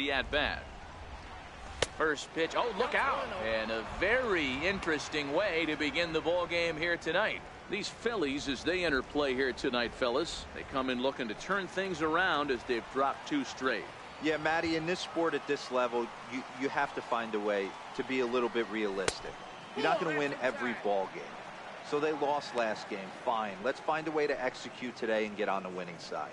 the at-bat. First pitch. Oh, look out. And a very interesting way to begin the ball game here tonight. These Phillies, as they enter play here tonight, fellas, they come in looking to turn things around as they've dropped 2 straight. Yeah, Matty, in this sport at this level, you have to find a way to be a little bit realistic. You're not going to win every ball game. So they lost last game. Fine. Let's find a way to execute today and get on the winning side.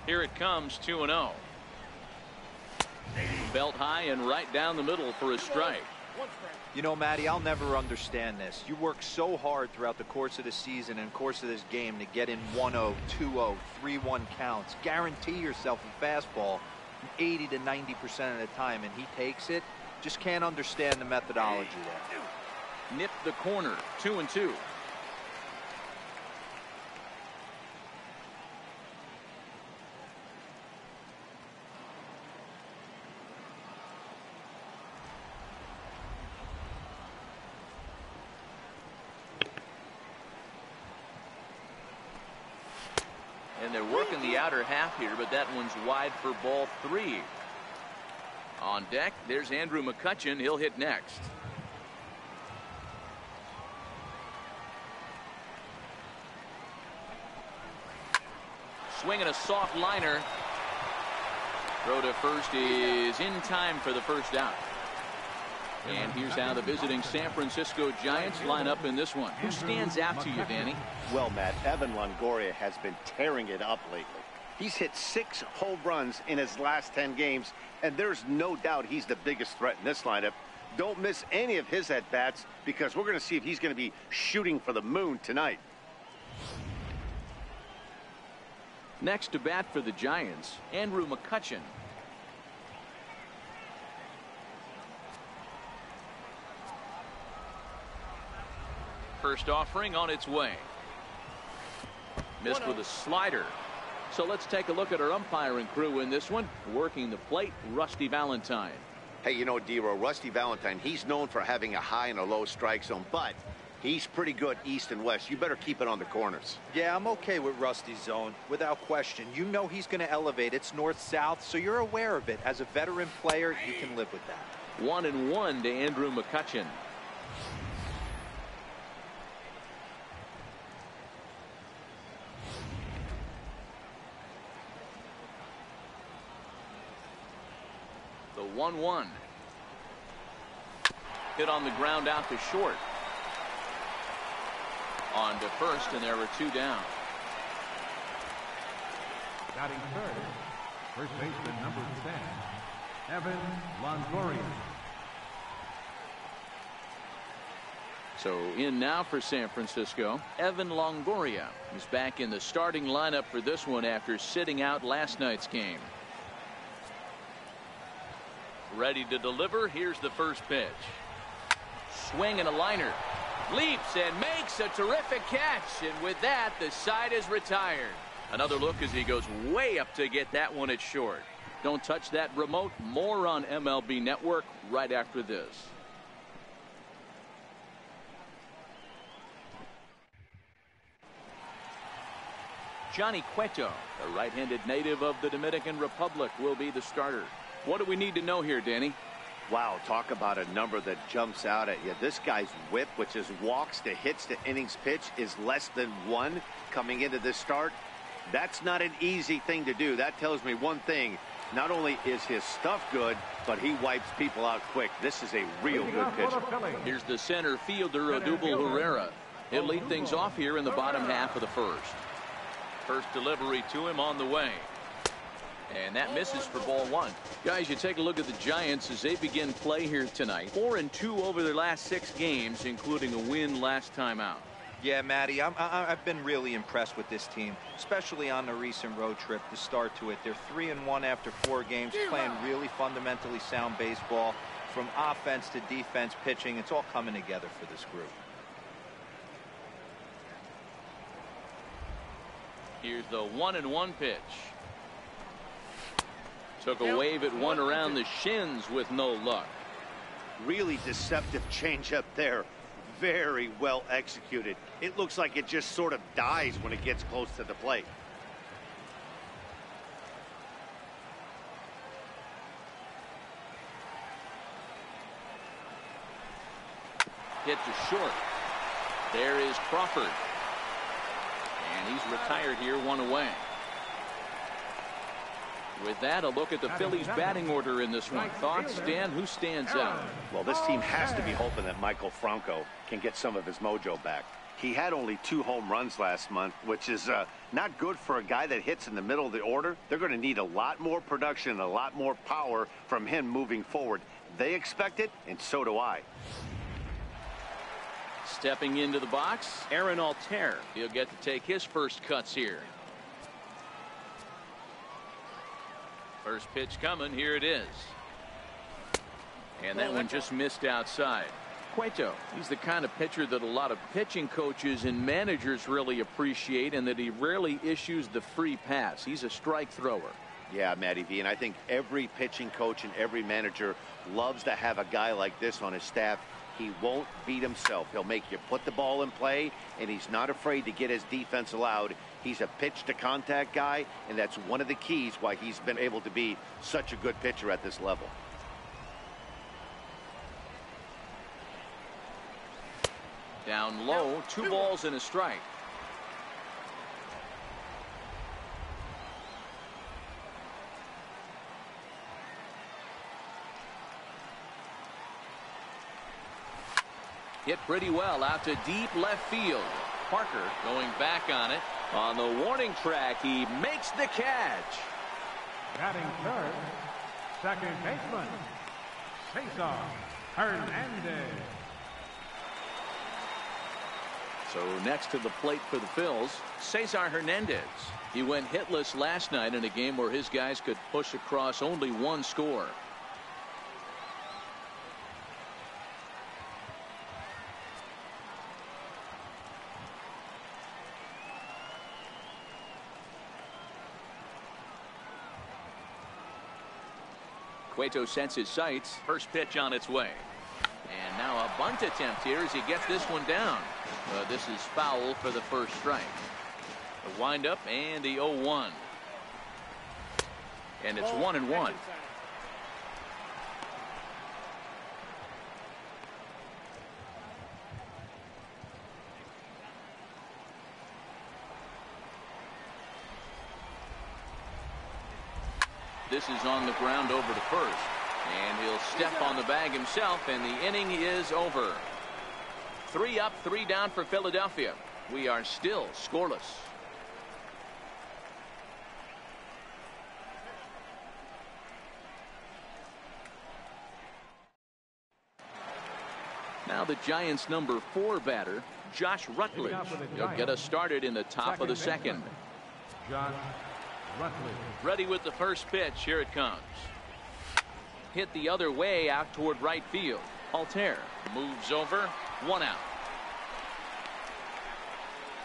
Here it comes, 2-0. Belt high and right down the middle for a strike. You know, Matty, I'll never understand this. You work so hard throughout the course of the season and course of this game to get in 1-0, 2-0, 3-1 counts. Guarantee yourself a fastball 80 to 90% of the time, and he takes it. Just can't understand the methodology there. Nipped the corner, 2-2. And they're working the outer half here, but that one's wide for ball 3. On deck, there's Andrew McCutchen. He'll hit next. Swinging a soft liner. Throw to first is in time for the first out. And here's how the visiting San Francisco Giants line up in this one. Who stands out to you, Danny? Well, Matt, Evan Longoria has been tearing it up lately. He's hit 6 home runs in his last 10 games, and there's no doubt he's the biggest threat in this lineup. Don't miss any of his at-bats because we're going to see if he's going to be shooting for the moon tonight. Next to bat for the Giants, Andrew McCutchen. First offering on its way. Missed with a slider. So let's take a look at our umpiring crew in this one. Working the plate, Rusty Valentine. Hey, you know, D-Row, Rusty Valentine, he's known for having a high and a low strike zone, but he's pretty good east and west. You better keep it on the corners. Yeah, I'm okay with Rusty's zone, without question. You know he's going to elevate. It's north-south, so you're aware of it. As a veteran player, you can live with that. 1-1 to Andrew McCutchen. The 1-1. Hit on the ground out to short. On to first, and there are 2 down. Batting third, first baseman number 10, Evan Longoria. So in now for San Francisco, Evan Longoria is back in the starting lineup for this one after sitting out last night's game. Ready to deliver. Here's the first pitch. Swing and a liner. Leaps and makes a terrific catch. And with that, the side is retired. Another look as he goes way up to get that one at short. Don't touch that remote. More on MLB Network right after this. Johnny Cueto, a right-handed native of the Dominican Republic, will be the starter. What do we need to know here, Danny? Wow, talk about a number that jumps out at you. This guy's whip, which is walks to hits to innings pitch, is less than 1 coming into this start. That's not an easy thing to do. That tells me one thing. Not only is his stuff good, but he wipes people out quick. This is a real good pitcher. Here's the center fielder, Odubel Herrera. He'll lead things off here in the bottom half of the first. First delivery to him on the way. And that misses for ball 1. Guys, you take a look at the Giants as they begin play here tonight. 4-2 over their last 6 games, including a win last time out. Yeah, Matty, I've been really impressed with this team, especially on the recent road trip to start to it. They're 3-1 after 4 games, playing really fundamentally sound baseball. From offense to defense, pitching, it's all coming together for this group. Here's the 1-1 pitch. Took a wave at one around the shins with no luck. Really deceptive changeup there. very well executed. It looks like it just sort of dies when it gets close to the plate. Hit to short. There is Crawford. And he's retired here, one away. With that, a look at the Phillies batting order in this one. Thoughts, Dan? Who stands out? Well, this team has to be hoping that Michael Franco can get some of his mojo back. He had only 2 home runs last month, which is not good for a guy that hits in the middle of the order. They're going to need a lot more production, a lot more power from him moving forward. They expect it, and so do I. Stepping into the box, Aaron Altair. He'll get to take his first cuts here. First pitch coming. Here it is. And that one just missed outside. Cueto, he's the kind of pitcher that a lot of pitching coaches and managers really appreciate, and that he rarely issues the free pass. He's a strike thrower. Yeah, Matty V, and I think every pitching coach and every manager loves to have a guy like this on his staff. He won't beat himself. He'll make you put the ball in play, and he's not afraid to get his defense allowed. He's a pitch-to-contact guy, and that's one of the keys why he's been able to be such a good pitcher at this level. Down low, 2 balls and a strike. Hit pretty well out to deep left field. Parker going back on it. On the warning track, he makes the catch. Batting third, second baseman, Cesar Hernandez. So next to the plate for the Phils, Cesar Hernandez. He went hitless last night in a game where his guys could push across only 1 score. Cueto sets his sights. First pitch on its way. And now a bunt attempt here as he gets this one down. This is foul for the first strike. The windup and the 0-1. And it's 1-1. This is on the ground over to first. And he'll step on the bag himself, and the inning is over. 3 up, 3 down for Philadelphia. We are still scoreless. Now the Giants' number 4 batter, Josh Rutledge. He'll get us started in the top of the second. Josh Rutledge. Ready with the first pitch. Here it comes. Hit the other way out toward right field. Altair moves over. 1 out.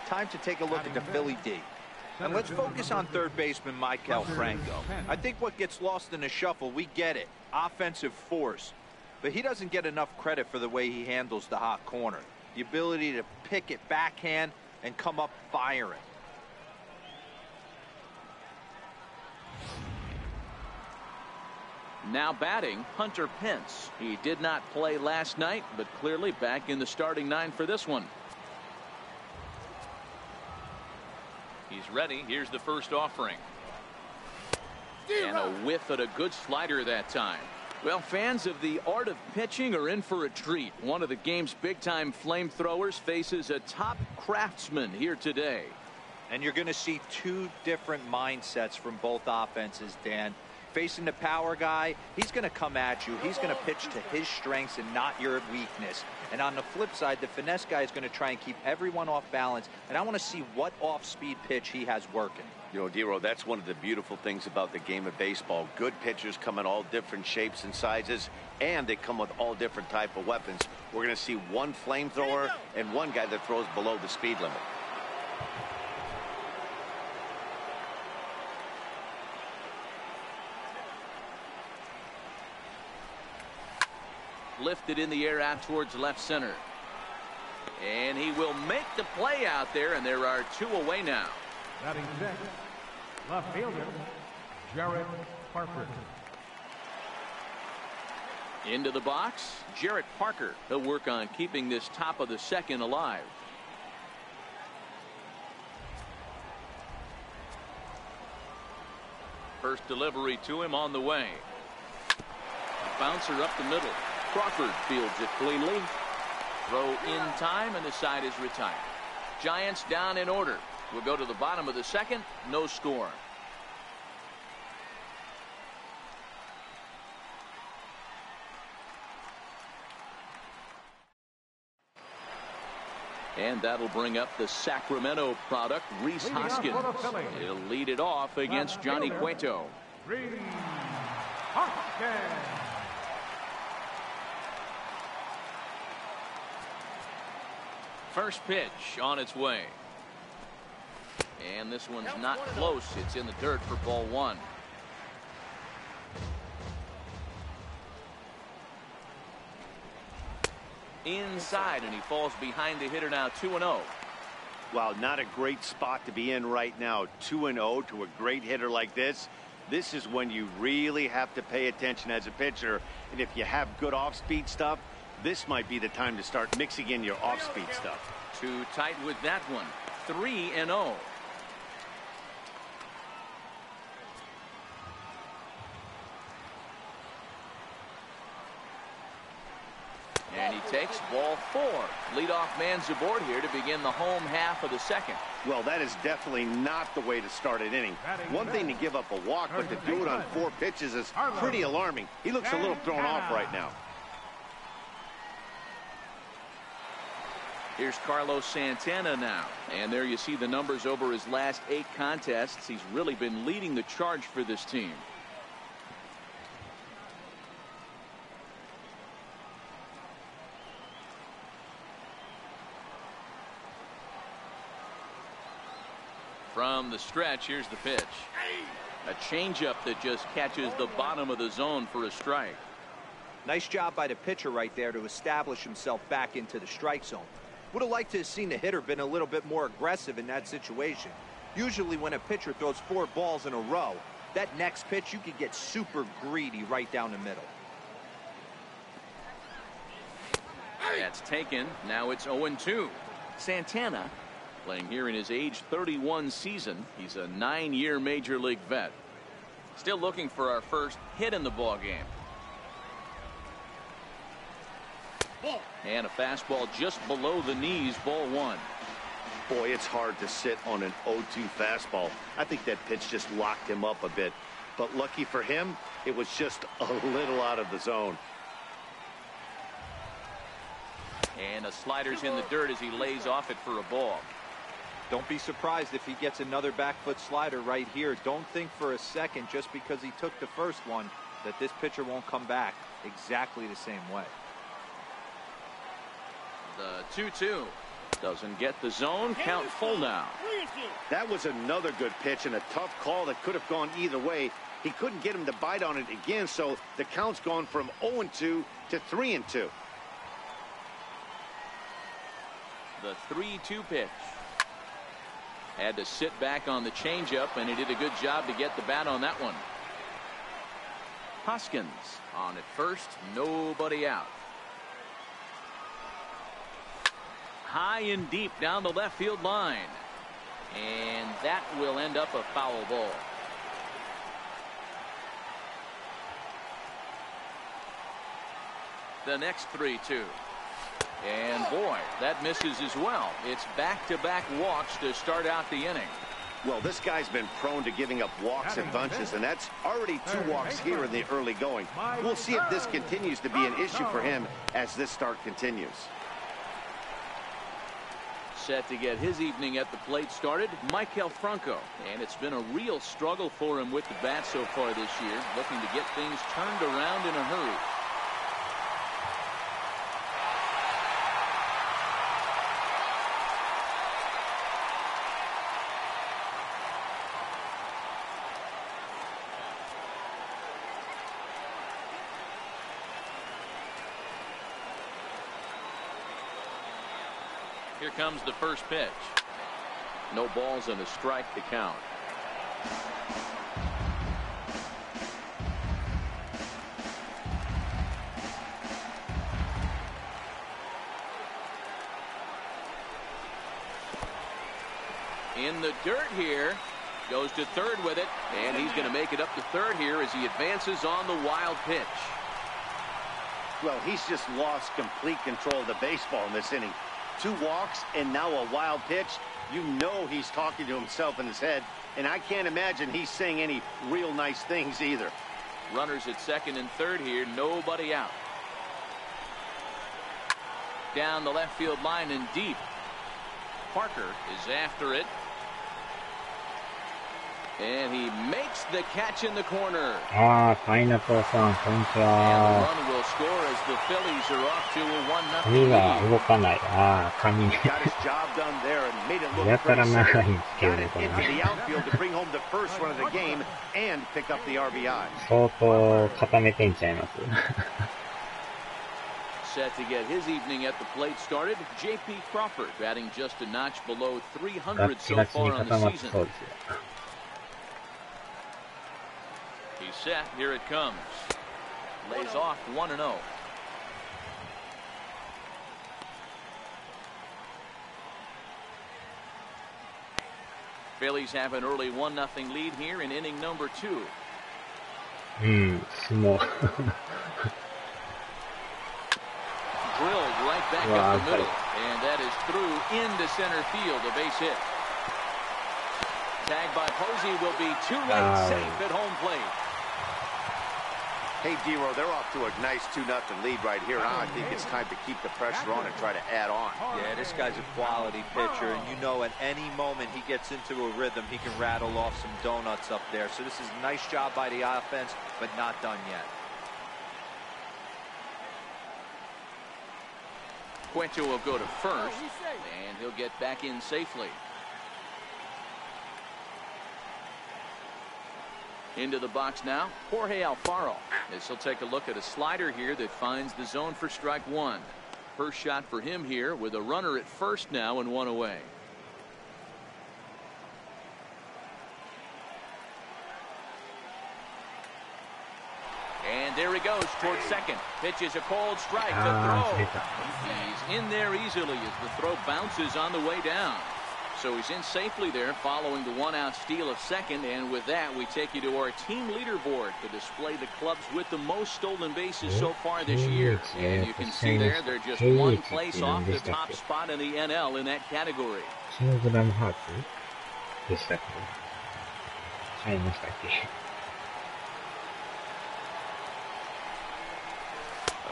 Time to take a look at the Philly D. And let's focus on third baseman Michael Franco. I think what gets lost in the shuffle, we get it. Offensive force. But he doesn't get enough credit for the way he handles the hot corner. The ability to pick it backhand and come up firing. Now batting, Hunter Pence. He did not play last night, but clearly back in the starting 9 for this one. He's ready. Here's the first offering. And a whiff at a good slider that time. Well, fans of the art of pitching are in for a treat. One of the game's big-time flamethrowers faces a top craftsman here today. And you're going to see 2 different mindsets from both offenses, Dan. Facing the power guy, he's going to come at you. He's going to pitch to his strengths and not your weakness. And on the flip side, the finesse guy is going to try and keep everyone off balance. And I want to see what off-speed pitch he has working. You know, Dero, that's one of the beautiful things about the game of baseball. Good pitchers come in all different shapes and sizes, and they come with all different type of weapons. We're going to see one flamethrower and one guy that throws below the speed limit. Lifted in the air out towards left center. And he will make the play out there, and there are 2 away now. Batting sixth, left fielder, Jared Parker. Into the box, Jarrett Parker. He'll work on keeping this top of the second alive. First delivery to him on the way. Bouncer up the middle. Crawford fields it cleanly. Throw in time, and the side is retired. Giants down in order. We'll go to the bottom of the second. No score. And that'll bring up the Sacramento product, Rhys Hoskins. He'll lead it off against Johnny Cueto. Rhys Hoskins. First pitch on its way. And this one's not close. It's in the dirt for ball 1. Inside, and he falls behind the hitter now. 2-0. Well, not a great spot to be in right now. 2-0 to a great hitter like this. This is when you really have to pay attention as a pitcher. And if you have good off-speed stuff, this might be the time to start mixing in your off-speed stuff. Too tight with that one. 3-0. And he takes ball 4. Leadoff man's aboard here to begin the home half of the second. Well, that is definitely not the way to start an inning. One thing to give up a walk, but to do it on 4 pitches is pretty alarming. He looks a little thrown off right now. Here's Carlos Santana now. And there you see the numbers over his last 8 contests. He's really been leading the charge for this team. From the stretch, here's the pitch. A changeup that just catches the bottom of the zone for a strike. Nice job by the pitcher right there to establish himself back into the strike zone. Would have liked to have seen the hitter been a little bit more aggressive in that situation. Usually when a pitcher throws 4 balls in a row, that next pitch you could get super greedy right down the middle. That's taken. Now it's 0-2. Santana playing here in his age 31 season. He's a 9-year major league vet. Still looking for our first hit in the ball game. And a fastball just below the knees, ball 1. Boy, it's hard to sit on an 0-2 fastball. I think that pitch just locked him up a bit. But lucky for him, it was just a little out of the zone. And a slider's in the dirt as he lays off it for a ball. Don't be surprised if he gets another back foot slider right here. Don't think for a second, just because he took the first one, that this pitcher won't come back exactly the same way. The 2-2 doesn't get the zone. Count full now. That was another good pitch and a tough call that could have gone either way. He couldn't get him to bite on it again, so the count's gone from 0-2 to 3-2. The 3-2 pitch. Had to sit back on the changeup, and he did a good job to get the bat on that one. Hoskins on at first, nobody out. High and deep down the left field line. And that will end up a foul ball. The next 3-2. And boy, that misses as well. It's back-to-back walks to start out the inning. Well, this guy's been prone to giving up walks in bunches, and that's already 2 walks here in the early going. We'll see if this continues to be an issue for him as this start continues. Set to get his evening at the plate started, Maikel Franco. And it's been a real struggle for him with the bat so far this year, looking to get things turned around in a hurry. Here comes the first pitch. No balls and a strike to count. In the dirt here. Goes to third with it, and he's going to make it up to third here as he advances on the wild pitch. Well, he's just lost complete control of the baseball in this inning. 2 walks and now a wild pitch. You know he's talking to himself in his head, and I can't imagine he's saying any real nice things either. Runners at second and third here, nobody out. Down the left field line and deep. Parker is after it. And he makes the catch in the corner. And the run will score as the Phillies are off to a 1-0 lead. Got his job done there and made it look pretty simple. Got it into the outfield to bring home the first run of the game and pick up the RBI. Set to get his evening at the plate started, J.P. Crawford batting just a notch below 300 so far on the season. He's set. Here it comes. Lays off 1-0. Phillies have an early 1-0 lead here in inning number 2. Small. Drilled right back up the middle, and that is through into center field, a base hit. Tagged by Posey will be too late, safe at home plate. Hey, D-Row, they're off to a nice 2-0 lead right here. Now I think it's time to keep the pressure on and try to add on. Yeah, this guy's a quality pitcher, and you know at any moment he gets into a rhythm, he can rattle off some donuts up there. So this is a nice job by the offense, but not done yet. Cueto will go to first, and he'll get back in safely. Into the box now, Jorge Alfaro, as he'll take a look at a slider here that finds the zone for strike 1. First shot for him here with a runner at first now and 1 away. And there he goes towards second. Pitches a cold strike to throw. He's in there easily as the throw bounces on the way down. So he's in safely there following the 1-out steal of second. And with that, we take you to our team leaderboard to display the clubs with the most stolen bases so far this year. And you can see there, they're just 1 place off the top spot in the NL in that category.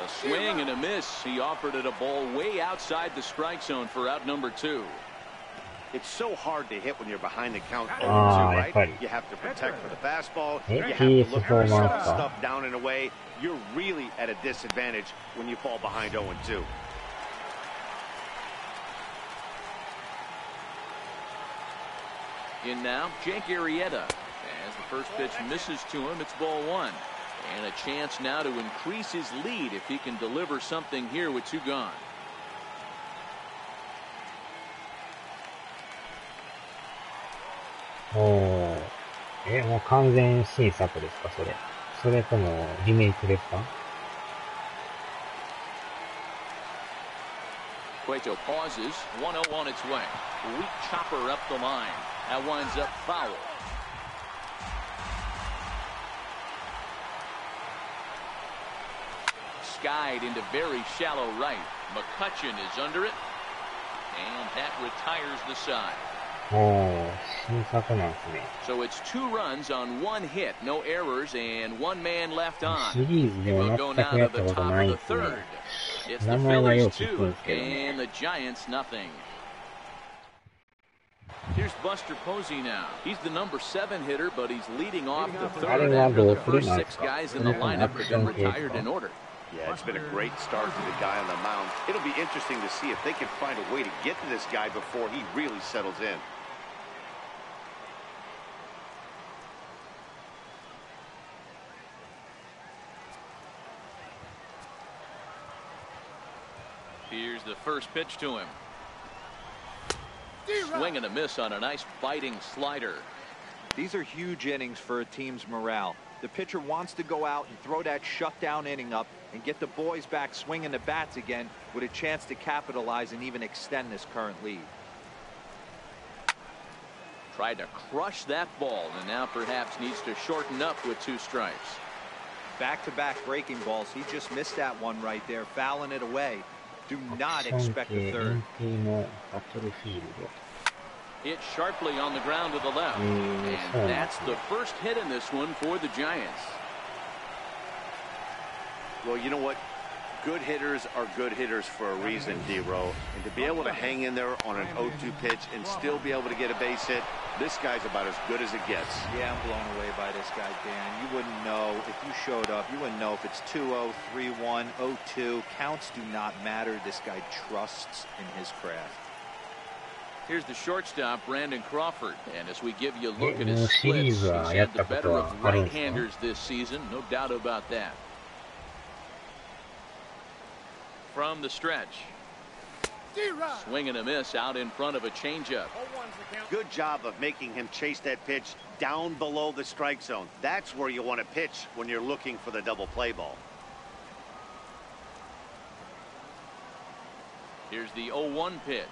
A swing and a miss. He offered it a ball way outside the strike zone for out number 2. It's so hard to hit when you're behind the count 0-2, right? You have to protect for the fastball. You have to look for some stuff down and away. You're really at a disadvantage when you fall behind 0-2. In now, Jake Arrieta. As the first pitch misses to him, it's ball 1. And a chance now to increase his lead if he can deliver something here with 2 gone. Cueto pauses. 1-0 on its way. Weak chopper up the line. That winds up foul. Skied into very shallow right. McCutchen is under it. And that retires the side. So it's 2 runs on 1 hit, no errors, and 1 man left on. We'll go now to the top of the 3rd. It's the Phillies 2 and the Giants nothing. Here's Buster Posey now. He's the number 7 hitter, but he's leading off the 3rd after the first 6 guys in the lineup have been retired in order. Yeah, it's been a great start for the guy on the mound. It'll be interesting to see if they can find a way to get to this guy before he really settles in. Here's the first pitch to him. Swing and a miss on a nice biting slider. These are huge innings for a team's morale. The pitcher wants to go out and throw that shutdown inning up and get the boys back swinging the bats again with a chance to capitalize and even extend this current lead. Tried to crush that ball and now perhaps needs to shorten up with 2 strikes. Back-to-back breaking balls. He just missed that one right there, fouling it away. Do not expect a third. Hit sharply on the ground to the left. And that's the first hit in this one for the Giants. Well, you know what? Good hitters are good hitters for a reason, D-Row. And to be able to hang in there on an 0-2 pitch and still be able to get a base hit, this guy's about as good as it gets. Yeah, I'm blown away by this guy, Dan. You wouldn't know if you showed up. You wouldn't know if it's 2-0, 3-1, 0-2. Counts do not matter. This guy trusts in his craft. Here's the shortstop, Brandon Crawford. And as we give you a look at his splits, he's had the better of right-handers this season. No doubt about that. From the stretch. Swing and a miss out in front of a changeup. Good job of making him chase that pitch down below the strike zone. That's where you want to pitch when you're looking for the double play ball. Here's the 0-1 pitch.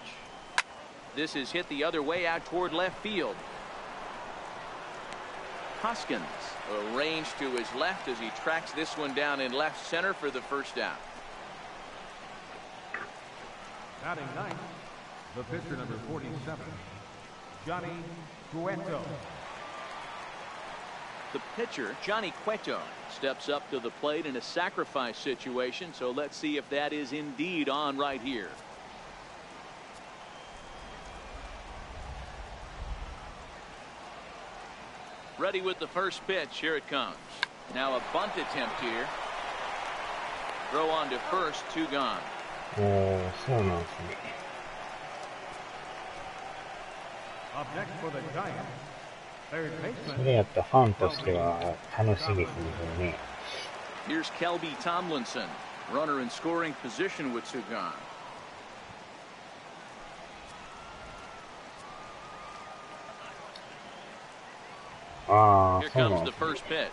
This is hit the other way out toward left field. Hoskins arranged to his left as he tracks this one down in left center for the first out. Batting ninth, the pitcher number 47, Johnny Cueto. The pitcher, Johnny Cueto, steps up to the plate in a sacrifice situation, so let's see if that is indeed on right here. Ready with the first pitch. Here it comes. Now a bunt attempt here. Throw on to first, 2 gone. そうなんですね。 Up next for the Giants, third そ baseman. れやったらファンとしては楽しみですね、これね。 Here's Kelby Tomlinson, runner in scoring position with 2 gone. Here そうな comes ん the ですね。 first pitch.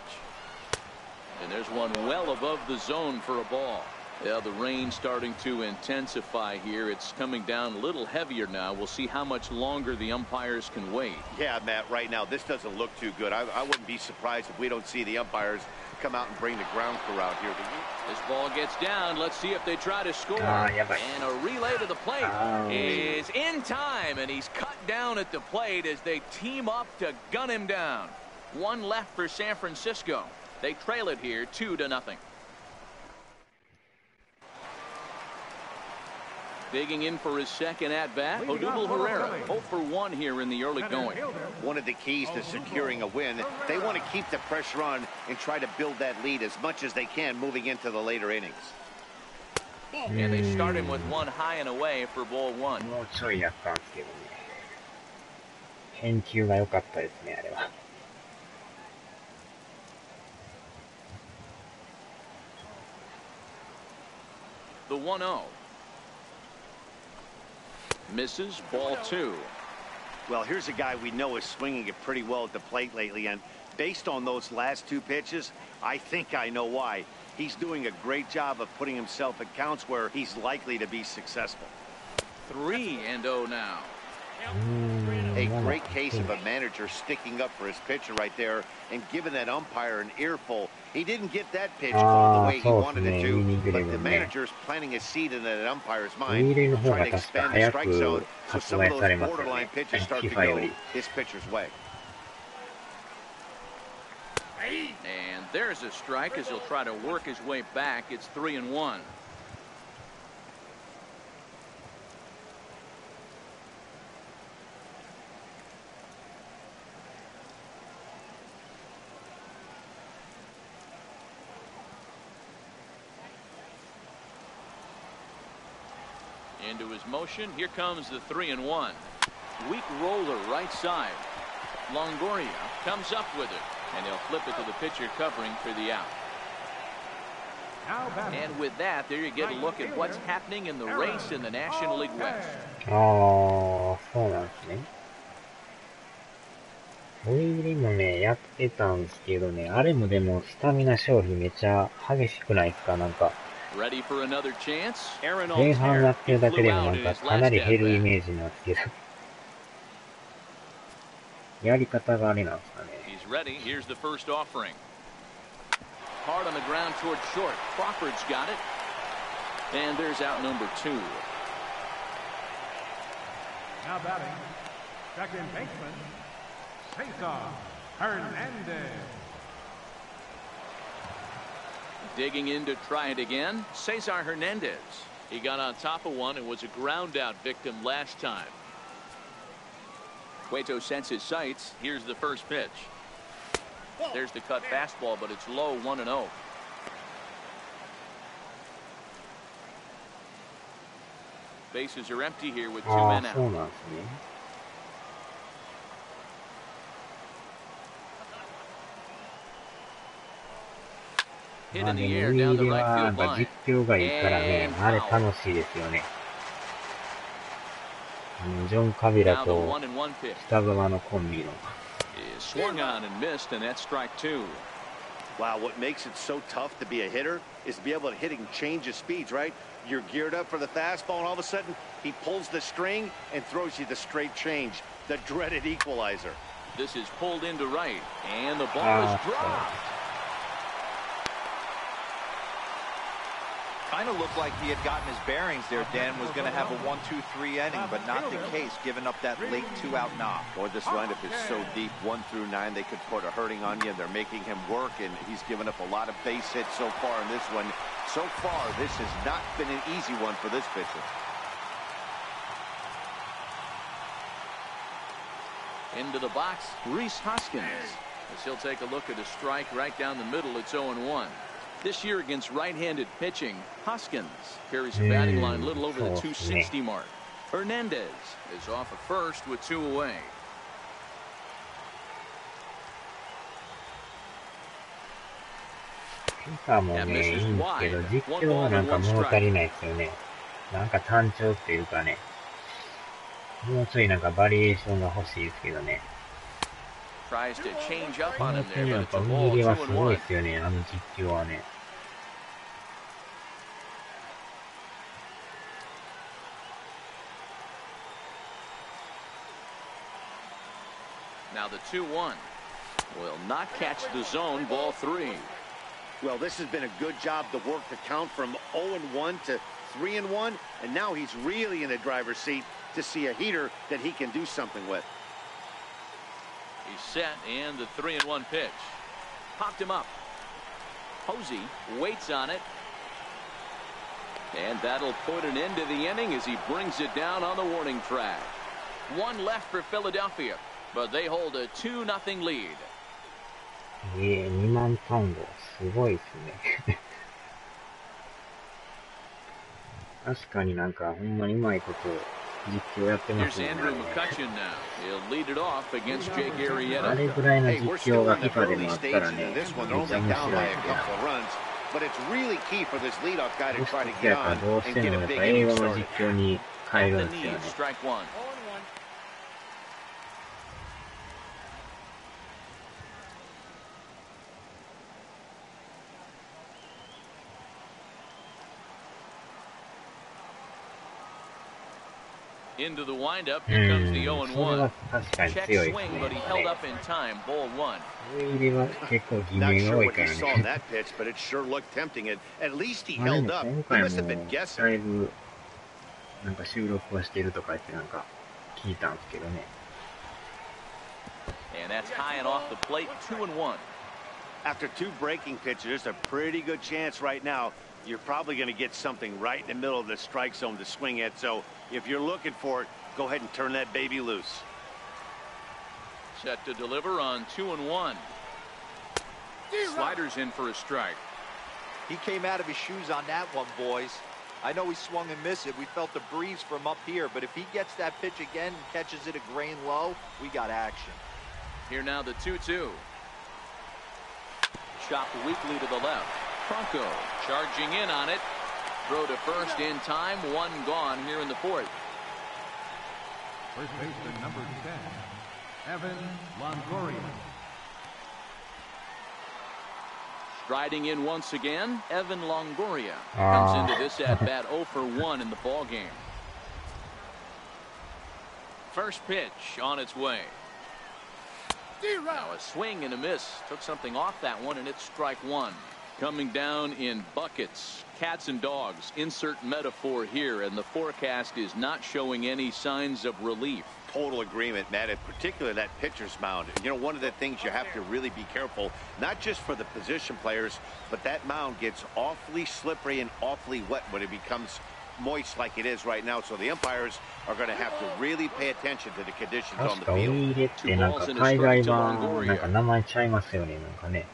And there's one well above the zone for a ball. Yeah, the rain starting to intensify here. It's coming down a little heavier now. We'll see how much longer the umpires can wait. Yeah, Matt, right now this doesn't look too good. I wouldn't be surprised if we don't see the umpires come out and bring the ground crew out here. This ball gets down. Let's see if they try to score. Yeah, but- And a relay to the plate is in time, and he's cut down at the plate as they team up to gun him down. One left for San Francisco. They trail it here 2-0. Digging in for his second at-bat, Odubel Herrera, 0 for 1 here in the early going. One of the keys to securing a win, they want to keep the pressure on and try to build that lead as much as they can moving into the later innings. And they start him with one high and away for ball 1. もうちょいやったんですけどね。返球が良かったですね、あれは。The 1-0. Misses, ball 2. Well, here's a guy we know is swinging it pretty well at the plate lately, and based on those last 2 pitches, I think I know why. He's doing a great job of putting himself at counts where he's likely to be successful. 3-0 now. A great case of a manager sticking up for his pitcher right there and giving that umpire an earful. He didn't get that pitch called the way he wanted it to, but the manager's planting a seed in that umpire's mind, trying to expand the strike zone so some of those borderline pitches start to go his pitcher's way. And there's a strike as he'll try to work his way back. It's 3-1. Into his motion. Here comes the 3-1. Weak roller right side. Longoria comes up with it, and he'll flip it to the pitcher covering for the out. Now batting. And with that, there you get a look at what's happening in the race in the National League West. ああ、そうなんですね。追い入りもね、やってたんですけどね、あれもでもスタミナ消費めちゃ激しくないですか？なんか、Ready for another chance? 前半やってるだけでもなんかかなり減るイメージなんですけど、やり方があれなんですかね。He's ready. Here's the first offering. Hard on the ground toward short. Crawford's got it. And there's out number 2. Now batting. Second baseman. Cesar Hernandez. Digging in to try it again. Cesar Hernandez. He got on top of one and was a ground out victim last time. Cueto sets his sights. Here's the first pitch. There's the cut fastball, but it's low, 1-0. Bases are empty here with 2 men そう out. なんですね。Hit まあ in で the も air 追い down 入 the りは right なん field か line. 実況がいいからね、あれ楽しいですよね。ジョン・カビラ Now the と 1-1 pitch 北川のコンビの。is swung on and missed, and that's strike 2. Wow, what makes it so tough to be a hitter is to be able to hit and change of speeds, right? You're geared up for the fastball, and all of a sudden, he pulls the string and throws you the straight change, the dreaded equalizer. This is pulled into right, and the ball is dropped. Kind of looked like he had gotten his bearings there. Dan was going to have a 1-2-3 inning, but not the case, giving up that late 2-out knock. Boy, this lineup is so deep, 1 through 9, they could put a hurting on you, and they're making him work, and he's given up a lot of base hits so far in this one. So far, this has not been an easy one for this pitcher. Into the box, Rhys Hoskins. As he'll take a look at a strike right down the middle. It's 0-1. This year against right-handed pitching, Hoskins carries a batting line a little over the 260 mark. Hernandez is off at first with 2 away. ピッチャーもね、いいんですけど、実況はなんか物足りないですよね。なんか単調っていうかね、もうちょいなんかバリエーションが欲しいですけどね。Tries to change up こ on の him 点 there, や but っ it's ぱ a 追い ball, 入りはすごい 2-1. ですよね、実況はね。Now the 2-1 will not catch the zone. Ball 3. Well, this has been a good job to work the count from 0-1 to 3-1, and now he's really in the driver's seat to see a heater that he can do something with. He's set, and the 3-1 pitch. Popped him up. Posey waits on it. And that'll put an end to the inning as he brings it down on the warning track. 1 left for Philadelphia, but they hold a 2-0 lead. 2万単語、すごいですね。確かになんかほんまにうまいこと実況やってます Here's ね。Andrew McCutcheon now. He'll lead it off against Jake あ Arrieta. れぐらいの Hey, 実 we're 況 still が in the FIFA で early もあった stages ら of ね、 this one. め They're っちゃ only 面 down 白 by い a けど。 couple of runs, but it's really key for this leadoff guy to もし try か to し get やから on どうし and て get も a やっ big ぱ英 inning 語の started. 実況に変え At る the んですよ knees, ね。 strike 1. Into the windup. Here comes the それは 0-1. 確かに Check 強いです swing, ね。 but he held up in time. Ball 1. 追い入りは結構疑 Not 念が sure 多い what か he ら saw in ね。 that pitch, but it sure looked tempting. And at least he まあで held も up. 今 He 回 must have も been guessing. だいぶなんか収録はしてるとか言ってなんか聞いたんですけどね。And that's high and off the plate. 2-1. After 2 breaking pitches, there's a pretty good chance right now you're probably going to get something right in the middle of the strike zone to swing at. So if you're looking for it, go ahead and turn that baby loose. Set to deliver on 2-1. Sliders in for a strike. He came out of his shoes on that one, boys. I know he swung and missed it. We felt the breeze from up here, but if he gets that pitch again and catches it a grain low, we got action. Here now the 2-2. Chopped weakly to the left. Franco charging in on it. Throw to first in time. One gone here in the fourth. First baseman number 10, Evan Longoria. Striding in once again, Evan Longoria comes into this at bat 0 for 1 in the ball game. First pitch on its way. Now a swing and a miss. Took something off that one, and it's strike one. Coming down in buckets, cats and dogs. Insert metaphor here, and the forecast is not showing any signs of relief. Total agreement, Matt, in particular that pitcher's mound. You know, one of the things you have to really be careful, not just for the position players, but that mound gets awfully slippery and awfully wet when it becomes moist like it is right now. So the umpires are going to have to really pay attention to the conditions on the field. 2balls and a strike to Longoria. 名前ちゃいますよね、なんかね。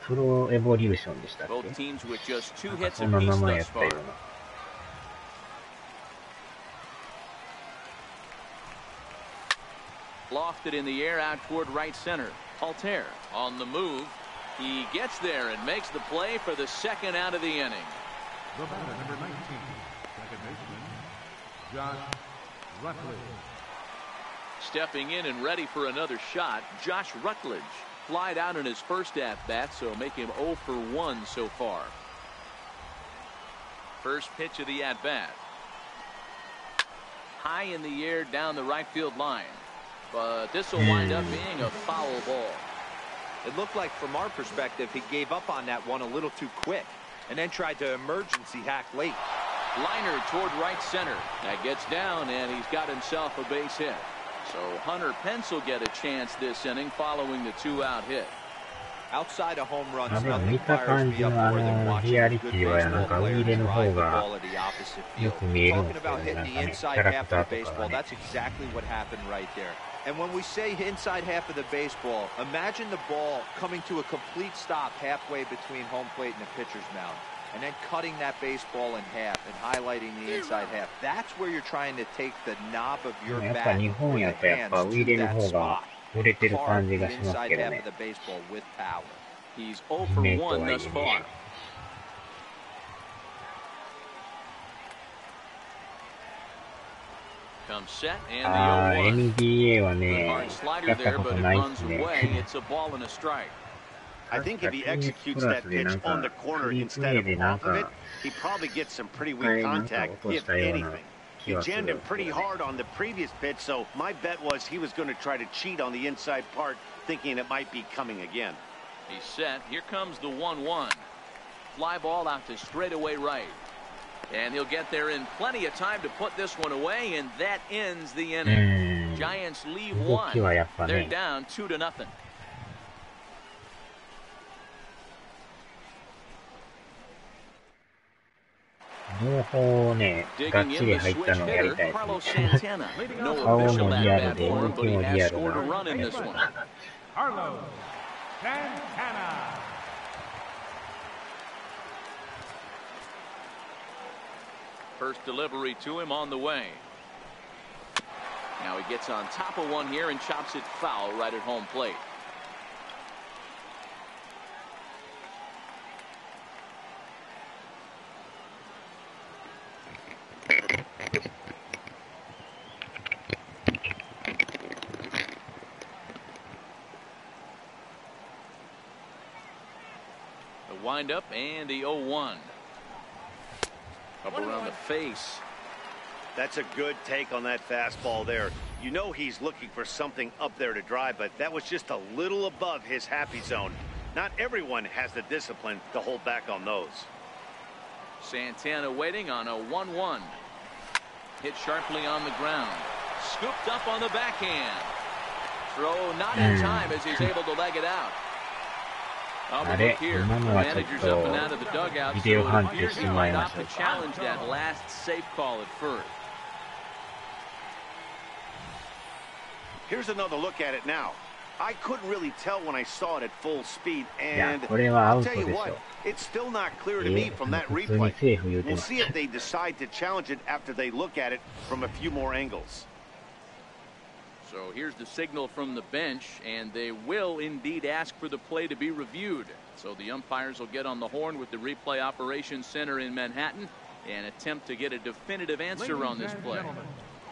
プロエボリューションでしたっけ？ Both teams with just 2 hits そんな名 apiece 前や thus ったよ far. うな。Lofted in the air out toward right center. Altair on the move. He gets there and makes the play for the second out of the inning. The batter, number 19, second baseman, Josh Rutledge. Stepping in and ready for another shot, Josh Rutledge. Flied out in his first at-bat, so make him 0 for 1 so far. First pitch of the at-bat. High in the air down the right field line. But this will wind up being a foul ball. It looked like, from our perspective, he gave up on that one a little too quick and then tried to emergency hack late. Liner toward right center. That gets down, and he's got himself a base hit. So Hunter Pence will get a chance this inning following the 2-out hit. Outside of home runs, でも nothing 見た fires 感 me じ up の more than リ watching ア a リ good ティはなん baseball かウ player ィーレの drive 方 the が ball to the opposite よ field. く見えるん Talking ですよ about ね。な hitting ん the かね、キ inside ャラ half クター of the とか baseball, がね。 that's exactly what happened right there. And when we say inside half of the baseball, imagine the ball coming to a complete stop halfway between home plate and the pitcher's mound, and then cutting that baseball in half and highlighting the inside half. That's where you're trying to take the knob of your やっぱ bat 日 with 本 the やとやっぱ hands ウィー to レの that 方が spot. 売れてる Carve 感じ the がします inside けど half ね。 of the baseball with power. He's 0 for イメージと 1 はいい thus ね。 far. Comes set and ああ、the 0-1. NBA は Good ね、 hard slider やった there, こ but と it ないっ runs すね。 away. It's a ball and a strike. I think if he 確か executes プラ that スでな pitch ん on か the corner フリープレ instead ー of でなん off of it, か he probably gets some pretty 一 weak 回なんか contact, 落とし if たような anything. 気 He はする jammed ん him ですけ pretty どね。 hard on the previous pitch, so my bet was he was going to try to cheat on the inside part, thinking it might be coming again. He's set. Here comes the 1-1. Fly ball out to straightaway right. And he'll get there in plenty of time to put this one away, and that ends the う inning. ん。 Giants leave 動 one. きはやっぱ They're ね、 down 2-0. 両方ね、がっ Digging ち in り the 入っ switch たのをやり hitter, たい Carlos ですね。 Santana. No 顔 official もリアル at-bat で、 for 動 him, き but he もリア has ル scored a な。 run in this one. Carlos Santana. First delivery to him on the way. Now he gets on top of one here and chops it foul right at home plate. The windup and the 0-1. Up around the face. That's a good take on that fastball there. You know he's looking for something up there to drive, but that was just a little above his happy zone. Not everyone has the discipline to hold back on those. Santana waiting on a 1-1. Hit sharply on the ground. Scooped up on the backhand. Throw not in time as he's able to leg it out. I'll look here. The manager's up and out of the dugout, so it appears he might opt to challenge that last safe call at first. Here's another look at it now. I couldn't really tell when I saw it at full speed, いや、 and これはア I'll ウト tell で you しょ。 what, it's still not clear to me from that 普通に replay. セーフ言うて We'll ます。 see if they decide to challenge it after they look at it from a few more angles. So here's the signal from the bench, and they will indeed ask for the play to be reviewed. So the umpires will get on the horn with the replay operations center in Manhattan and attempt to get a definitive answer on this play.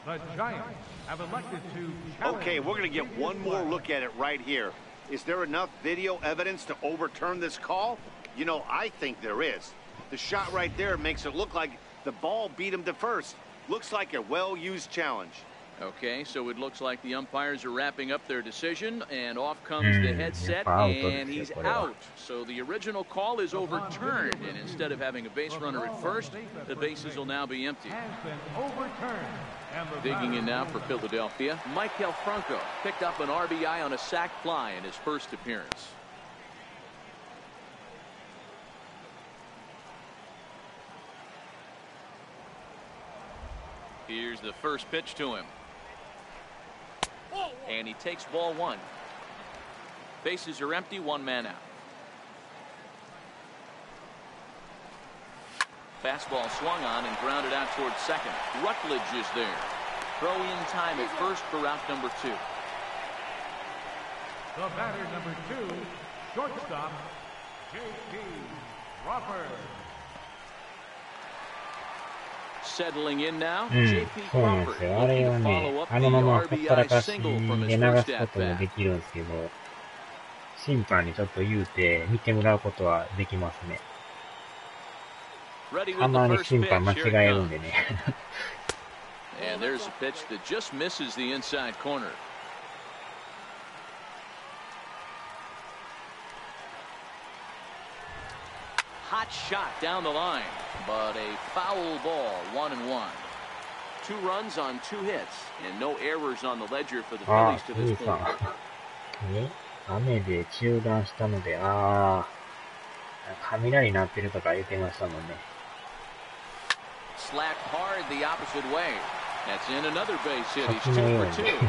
The Giants have elected to Okay, we're going to get one more look at it right here. Is there enough video evidence to overturn this call? You know, I think there is. The shot right there makes it look like the ball beat him to first. Looks like a well-used challenge. Okay, so it looks like the umpires are wrapping up their decision, and off comes the headset, and he's out. So the original call is overturned, and instead of having a base runner at first, the bases will now be empty. Digging in now for Philadelphia, Michael Franco picked up an RBI on a sac fly in his first appearance. Here's the first pitch to him. And he takes ball one. Bases are empty, one man out. Fastball swung on and grounded out towards second. Rutledge is there. Throw in time at first for out number 2. The batter, number 2, shortstop, J.P. Crawford. Settling in now, そう J.P. なんです Crawford よ。あれ looking は to ね、 follow up あ the のままほったら RBI かし single で from his 流 first すこ at ともで bat. きるんですけど、審判にちょっと言うて見てもらうことはできますね。 Ready た with ま the に first 審 pitch. 判間 Here 違え it るんで comes. ね。And there's a pitch that just misses the inside corner. Hot shot down the line, but a foul ball, 1-1. 2 runs on 2 hits, and no errors on the ledger for the あ Phillies to あ、い this いさ point. ん。雨で中断したので、雷鳴ってるとか言ってましたもんね。 Slapped hard the opposite way. That's in another base hit. He's 2 先のよう for に。 2.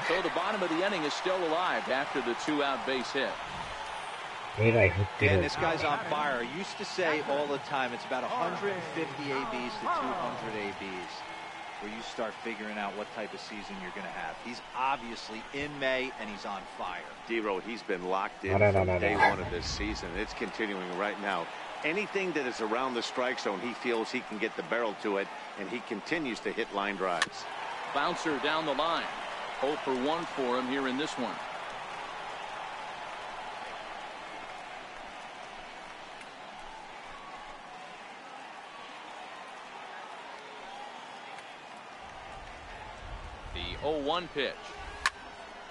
So the bottom of the inning is still alive after the 2-out base hit. えらい降ってる And。this guy's on fire. I used to say all the time it's about 150 ABs to 200 ABs where you start figuring out what type of season you're going to have. He's obviously in May and he's on fire. D-Road, he's been locked in from day one of this season. It's continuing right now. Anything that is around the strike zone, he feels he can get the barrel to it, and he continues to hit line drives. Bouncer down the line. 0 for 1 for him here in this one. The 0-1 pitch.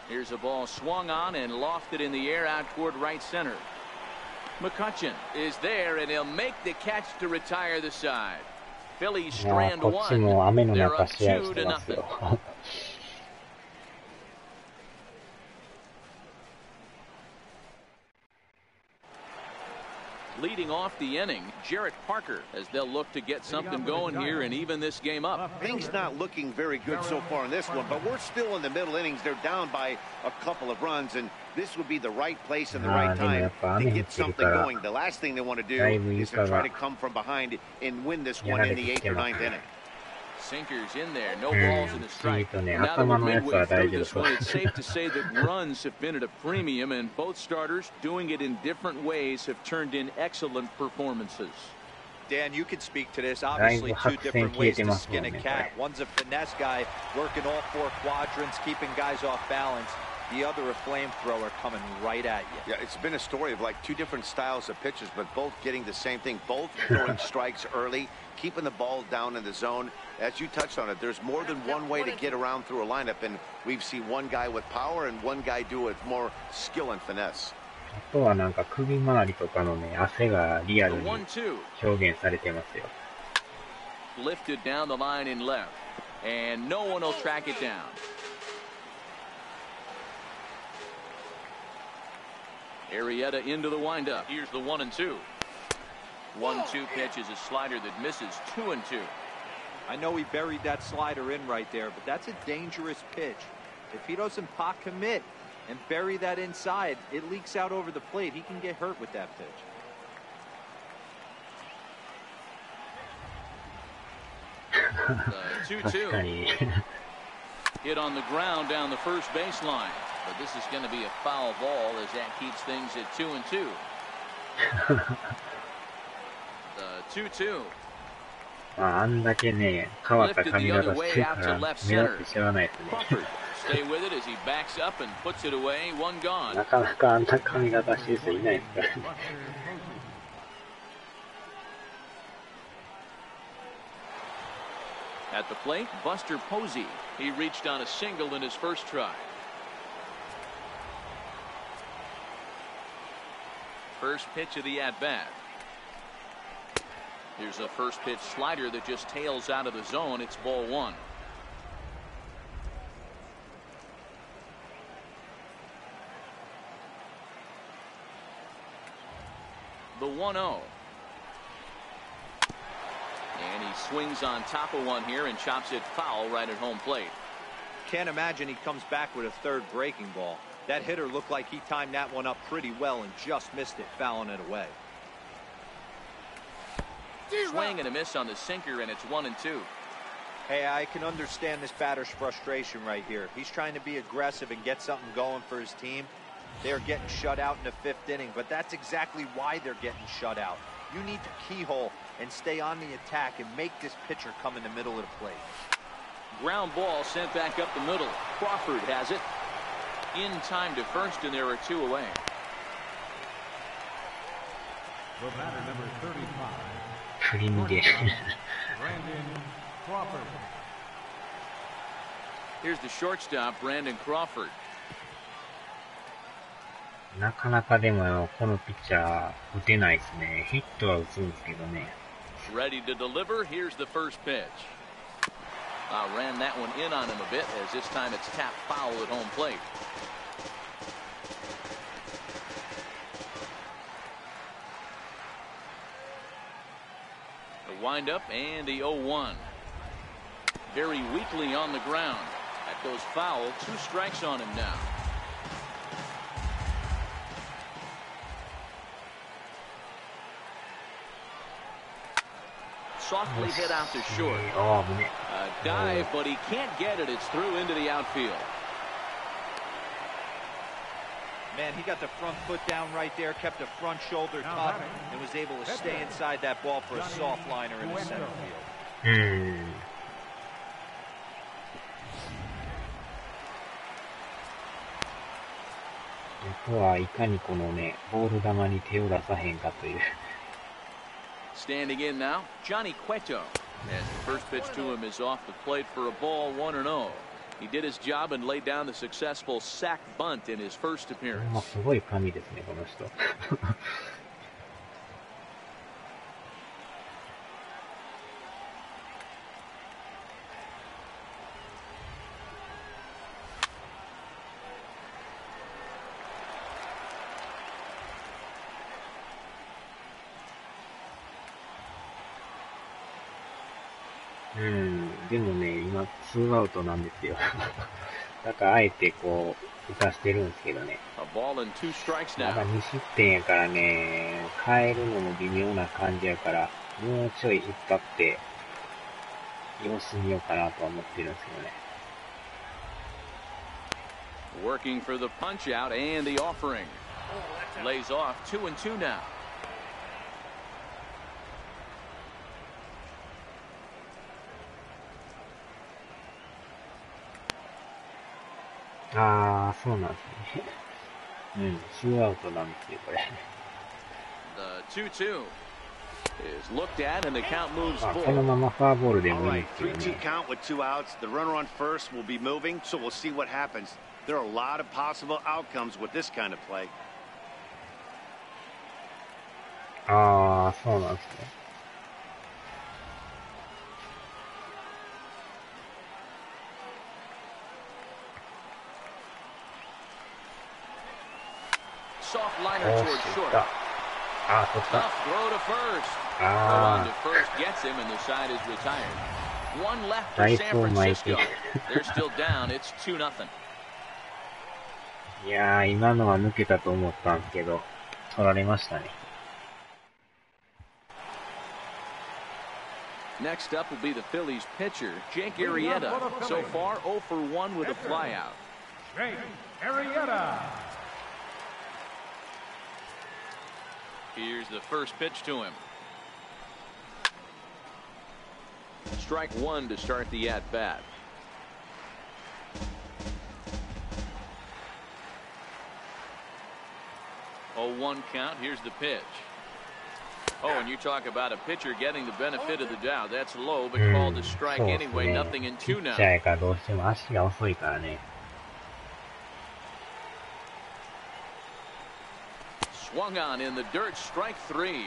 Here's a ball swung on and lofted in the air out toward right center. McCutchen is there, and he'll make the catch to retire the side. Phillies いや strand こっちも雨 1. の They're 中 up 試合 2 して to ます nothing. よ。Leading off the inning, Jarrett Parker, as they'll look to get something going here and even this game up. Things not looking very good so far in this one, but we're still in the middle innings. They're down by a couple of runs, and this would be the right place and the right time to get something going. The last thing they want to do is to try to come from behind and win this one in the 8th or 9th inning. Sinkers in there, no balls in the strike. とね、 Now that 頭 we're のやつ midway は大 through 丈夫 this そう。 one, it's safe to say that runs have been at a premium, and both starters doing it in different ways have turned in excellent performances. Dan, you could speak to this. Obviously, 2 different ways to skin a cat. One's a finesse guy working all 4 quadrants, keeping guys off balance. The other, a flamethrower coming right at you. Yeah, it's been a story of like 2 different styles of pitches, but both getting the same thing. Both throwing strikes early, keeping the ball down in the zone. As you touched on it, there's more than one way to get around through a lineup, and we've seen one guy with power and one guy do it with more skill and finesse. あとはなんか首周りとかのね、汗がリアル The に 1-2 表現されてますよ。 lifted down the line in left, and no one will track it down. Arrieta into the windup. Here's the 1-2. 1-2 pitch is a slider that misses. 2-2. I know he buried that slider in right there, but that's a dangerous pitch. If he doesn't pot commit and bury that inside, it leaks out over the plate. He can get hurt with that pitch. The 2-2. Hit on the ground down the first baseline. But this is going to be a foul ball as that keeps things at 2-2. The 2-2. まあ、あんだけね、変わった髪型してるから目立って知らないですね。Stay with it as he backs up and puts it away. One gone. なかなかあんな髪型してる人いないですからね。At the plate, Buster Posey. He reached on a single in his first try. First pitch of the at-bat. Here's a first pitch slider that just tails out of the zone. It's ball one. The 1-0. And he swings on top of one here and chops it foul right at home plate. Can't imagine he comes back with a third breaking ball. That hitter looked like he timed that one up pretty well and just missed it, fouling it away. Swing and a miss on the sinker, and it's 1-2. Hey, I can understand this batter's frustration right here. He's trying to be aggressive and get something going for his team. They're getting shut out in the fifth inning, but that's exactly why they're getting shut out. You need to keyhole and stay on the attack and make this pitcher come in the middle of the plate. Ground ball sent back up the middle. Crawford has it. In time to first, and there are two away. The batter number 35. 振り逃げ。Brandon Crawford. Here's the shortstop, Brandon Crawford. なかなかでもこのピッチャー打てないですね。ヒットは打つんですけどね。Ready to deliver. Here's the first pitch. Ran that one in on him a bit, as this time it's tapped foul at home plate. The windup and the 0-1. Very weakly on the ground. That goes foul. 2 strikes on him now. Softly hit out to short. A dive, but he can't get it. It's through into the outfield. Man, he got the front foot down right there, kept the front shoulder tucked, and was able to stay inside that ball for a soft liner in the center field. あとはいかにこのね、ボール球に手を出さへんかという。Standing in now, Johnny Cueto. And the first pitch to him is off the plate for a ball, 1-0. He did his job and laid down the successful sac bunt in his first appearance. すごい髪ですね、この人。でもね、今、2アウトなんですよ。だから、あえてこう、打たしてるんですけどね。まだ2失点やからね、変えるのも微妙な感じやから、もうちょい引っ張って、様子見ようかなとは思ってるんですけどね。Working for the punch out and the offering. Lays off 2-2 now. ああ、そうなんですね。うん、2アウトなんですよ、これ。The 2-2 is looked at and the count moves forward. このままフォアボールでもいいですけどね。 3-2 count with 2 outs. The runner on first will be moving, so we'll see what happens. There are a lot of possible outcomes with this kind of play. ああ、そうなんですね。Soft liner towards short. Tough throw to first. Go on to first, gets him, and the side is retired. One left for San Francisco. They're still down. It's 2-0. いやー、今のは抜けたと思ったんですけど、取られましたね。Next up will be the Phillies pitcher, Jake Arrieta. So far, 0 for 1 with a flyout. Jake Arrieta. Here's the first pitch to him. Strike one to start the at-bat. 0-1 count. Here's the pitch. Oh, and you talk about a pitcher getting the benefit of the doubt. That's low, but called a strike anyway. Nothing in 2 now. どうしても足が遅いからね。 Swung on in the dirt, strike 3.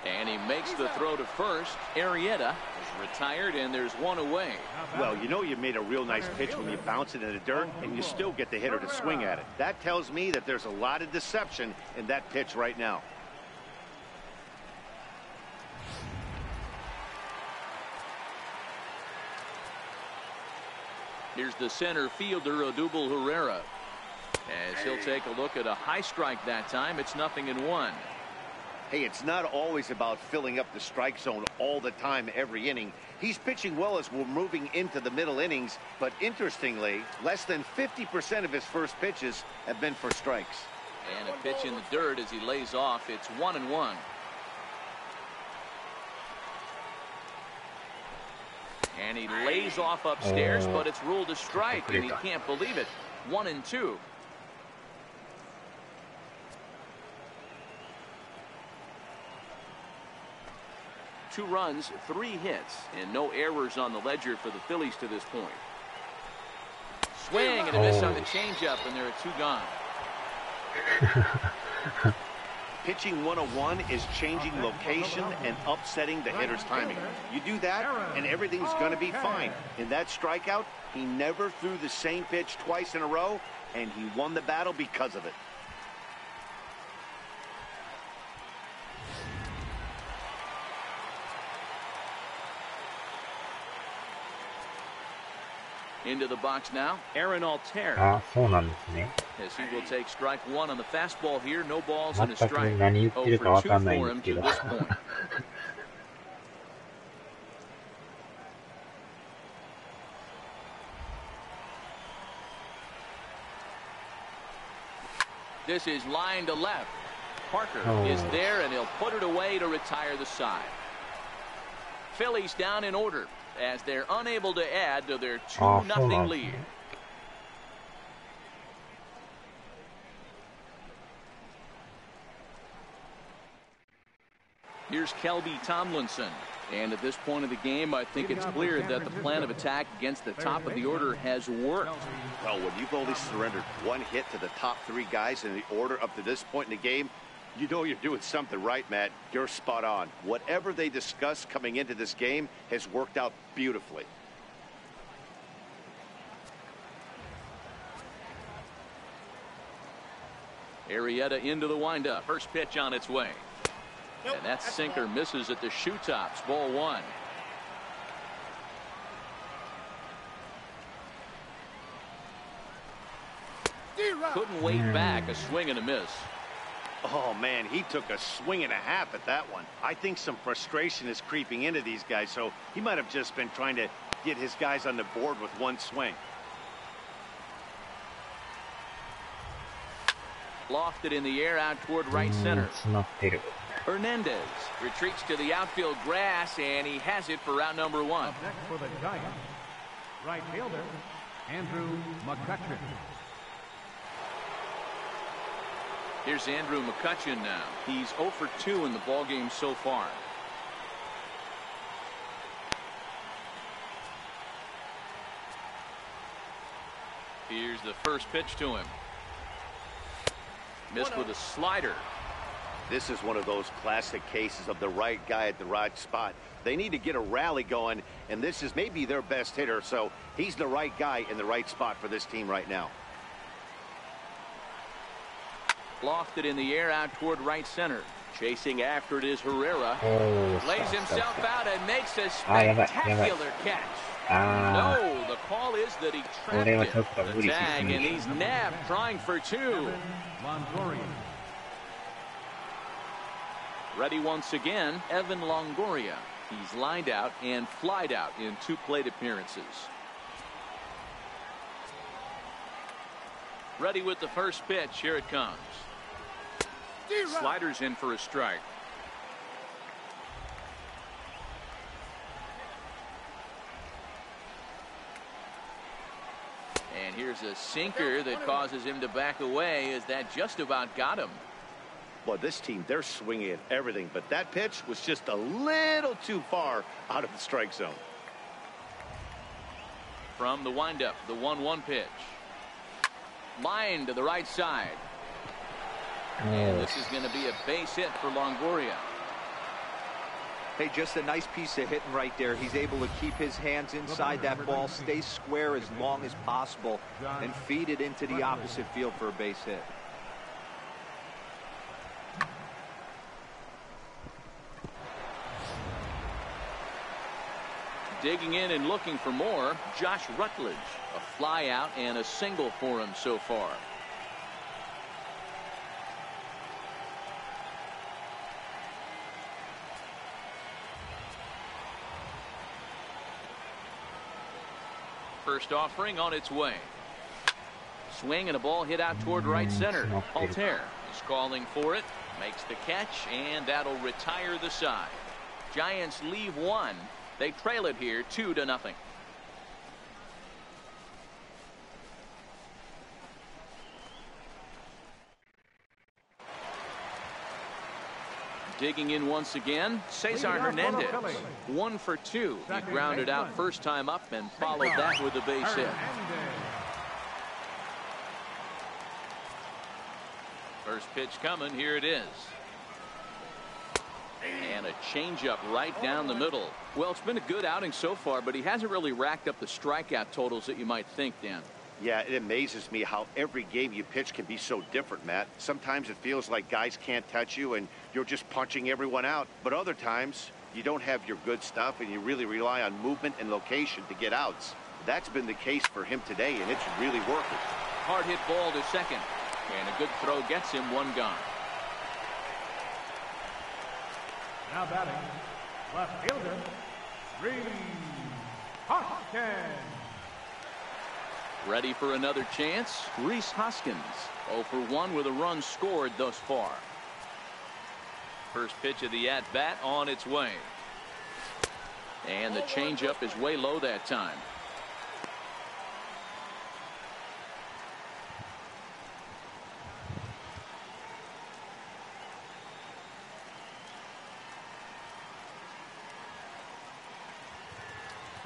And he makes the throw to first. Arrieta is retired, and there's 1 away. Well, you know you made a real nice pitch when you bounce it in the dirt, and you still get the hitter to swing at it. That tells me that there's a lot of deception in that pitch right now. Here's the center fielder, Odubel Herrera. As he'll take a look at a high strike that time, it's 0-1. Hey, it's not always about filling up the strike zone all the time every inning. He's pitching well as we're moving into the middle innings, but interestingly, less than 50% of his first pitches have been for strikes. And a pitch in the dirt as he lays off. It's 1-1. And he lays off upstairs, but it's ruled a strike, and he can't believe it. 1-2. Two runs, 3 hits, and no errors on the ledger for the Phillies to this point. Swing and a miss on the changeup, and there are 2 gone. Pitching 101 is changing location and upsetting the hitter's timing. You do that, and everything's going to be fine. In that strikeout, he never threw the same pitch twice in a row, and he won the battle because of it. Into the box now, Aaron Altair. あ、そうなんですね。 As he will take strike 1 on the fastball here, no balls and a 全く strike. 何言ってるかわかんないん for で him すけ to ど。 this point. This is line to left. Parker is there, and he'll put it away to retire the side. Phillies down in order as they're unable to add to their 2-0 lead. Here's Kelby Tomlinson. And at this point of the game, I think it's clear that the plan of attack against the top of the order has worked. Well, when you've only surrendered 1 hit to the top 3 guys in the order up to this point in the game, you know you're doing something right, Matt. You're spot on. Whatever they discussed coming into this game has worked out beautifully. Arrieta into the windup. First pitch on its way. And that sinker misses at the shoe tops. Ball 1. Couldn't wait back. A swing and a miss. Oh, man, he took a swing and a half at that one. I think some frustration is creeping into these guys, so he might have just been trying to get his guys on the board with 1 swing. Lofted in the air out toward right center. 詰まってる。 Hernandez retreats to the outfield grass, and he has it for out number 1. Up next for the Giants, right fielder, Andrew McCutchen. Here's Andrew McCutchen now. He's 0 for 2 in the ballgame so far. Here's the first pitch to him. Missed with a slider. This is one of those classic cases of the right guy at the right spot. They need to get a rally going, and this is maybe their best hitter, so he's the right guy in the right spot for this team right now. Lofted in the air out toward right center. Chasing after it is Herrera. Lays himself out and makes a spectacular catch. No, the call is that he trapped it. The tag, and he's nabbed trying for 2. Ready once again, Evan Longoria. He's lined out and flied out in 2 plate appearances. Ready with the first pitch. Here it comes. Sliders in for a strike. And here's a sinker that causes him to back away, as that just about got him. Well, this team, they're swinging at everything, but that pitch was just a little too far out of the strike zone. From the windup, the 1-1 pitch. Line to the right side. And this is going to be a base hit for Longoria. Hey, just a nice piece of hitting right there. He's able to keep his hands inside that ball, stay square as long as possible, and feed it into the opposite field for a base hit. Digging in and looking for more, Josh Rutledge. A fly out and a single for him so far. First offering on its way. Swing and a ball hit out toward right center. Altair is calling for it, makes the catch, and that'll retire the side. Giants leave 1. They trail it here 2-0. Digging in once again, Cesar Hernandez. 1 for 2. He grounded out first time up and followed that with a base hit. First pitch coming. Here it is. And a changeup right down the middle. Well, it's been a good outing so far, but he hasn't really racked up the strikeout totals that you might think, Dan. Yeah, it amazes me how every game you pitch can be so different, Matt. Sometimes it feels like guys can't touch you and you're just punching everyone out. But other times you don't have your good stuff and you really rely on movement and location to get outs. That's been the case for him today, and it's really working. Hard hit ball to second. And a good throw gets him 1 gone. Now batting, left fielder, Rhys Hoskins. Ready for another chance? Rhys Hoskins. 0 for 1 with a run scored thus far. First pitch of the at-bat on its way. And the changeup is way low that time.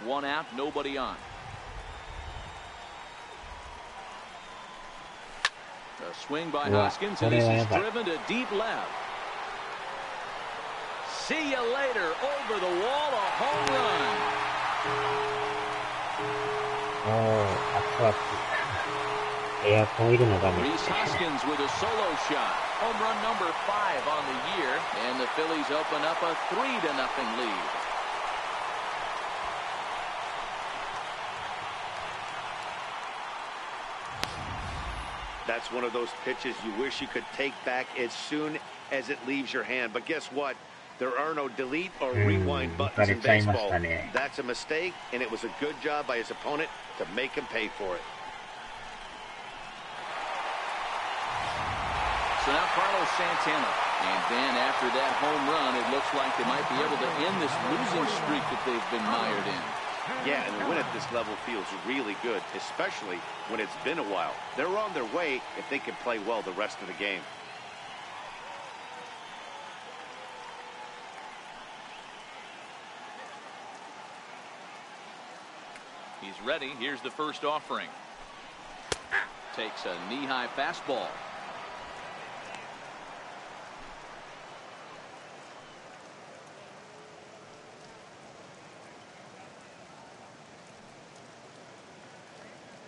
One out, nobody on. A swing by Hoskins, and this is driven to deep left. See you later. Over the wall, a home run. Rhys Hoskins with a solo shot. Home run number 5 on the year, and the Phillies open up a 3-0 lead. That's one of those pitches you wish you could take back as soon as it leaves your hand. But guess what? There are no delete or rewind buttons in baseball. That's a mistake, and it was a good job by his opponent to make him pay for it. So now Carlos Santana. And then after that home run, it looks like they might be able to end this losing streak that they've been mired in. Yeah, and the win at this level feels really good, especially when it's been a while. They're on their way if they can play well the rest of the game. He's ready. Here's the first offering. Takes a knee-high fastball.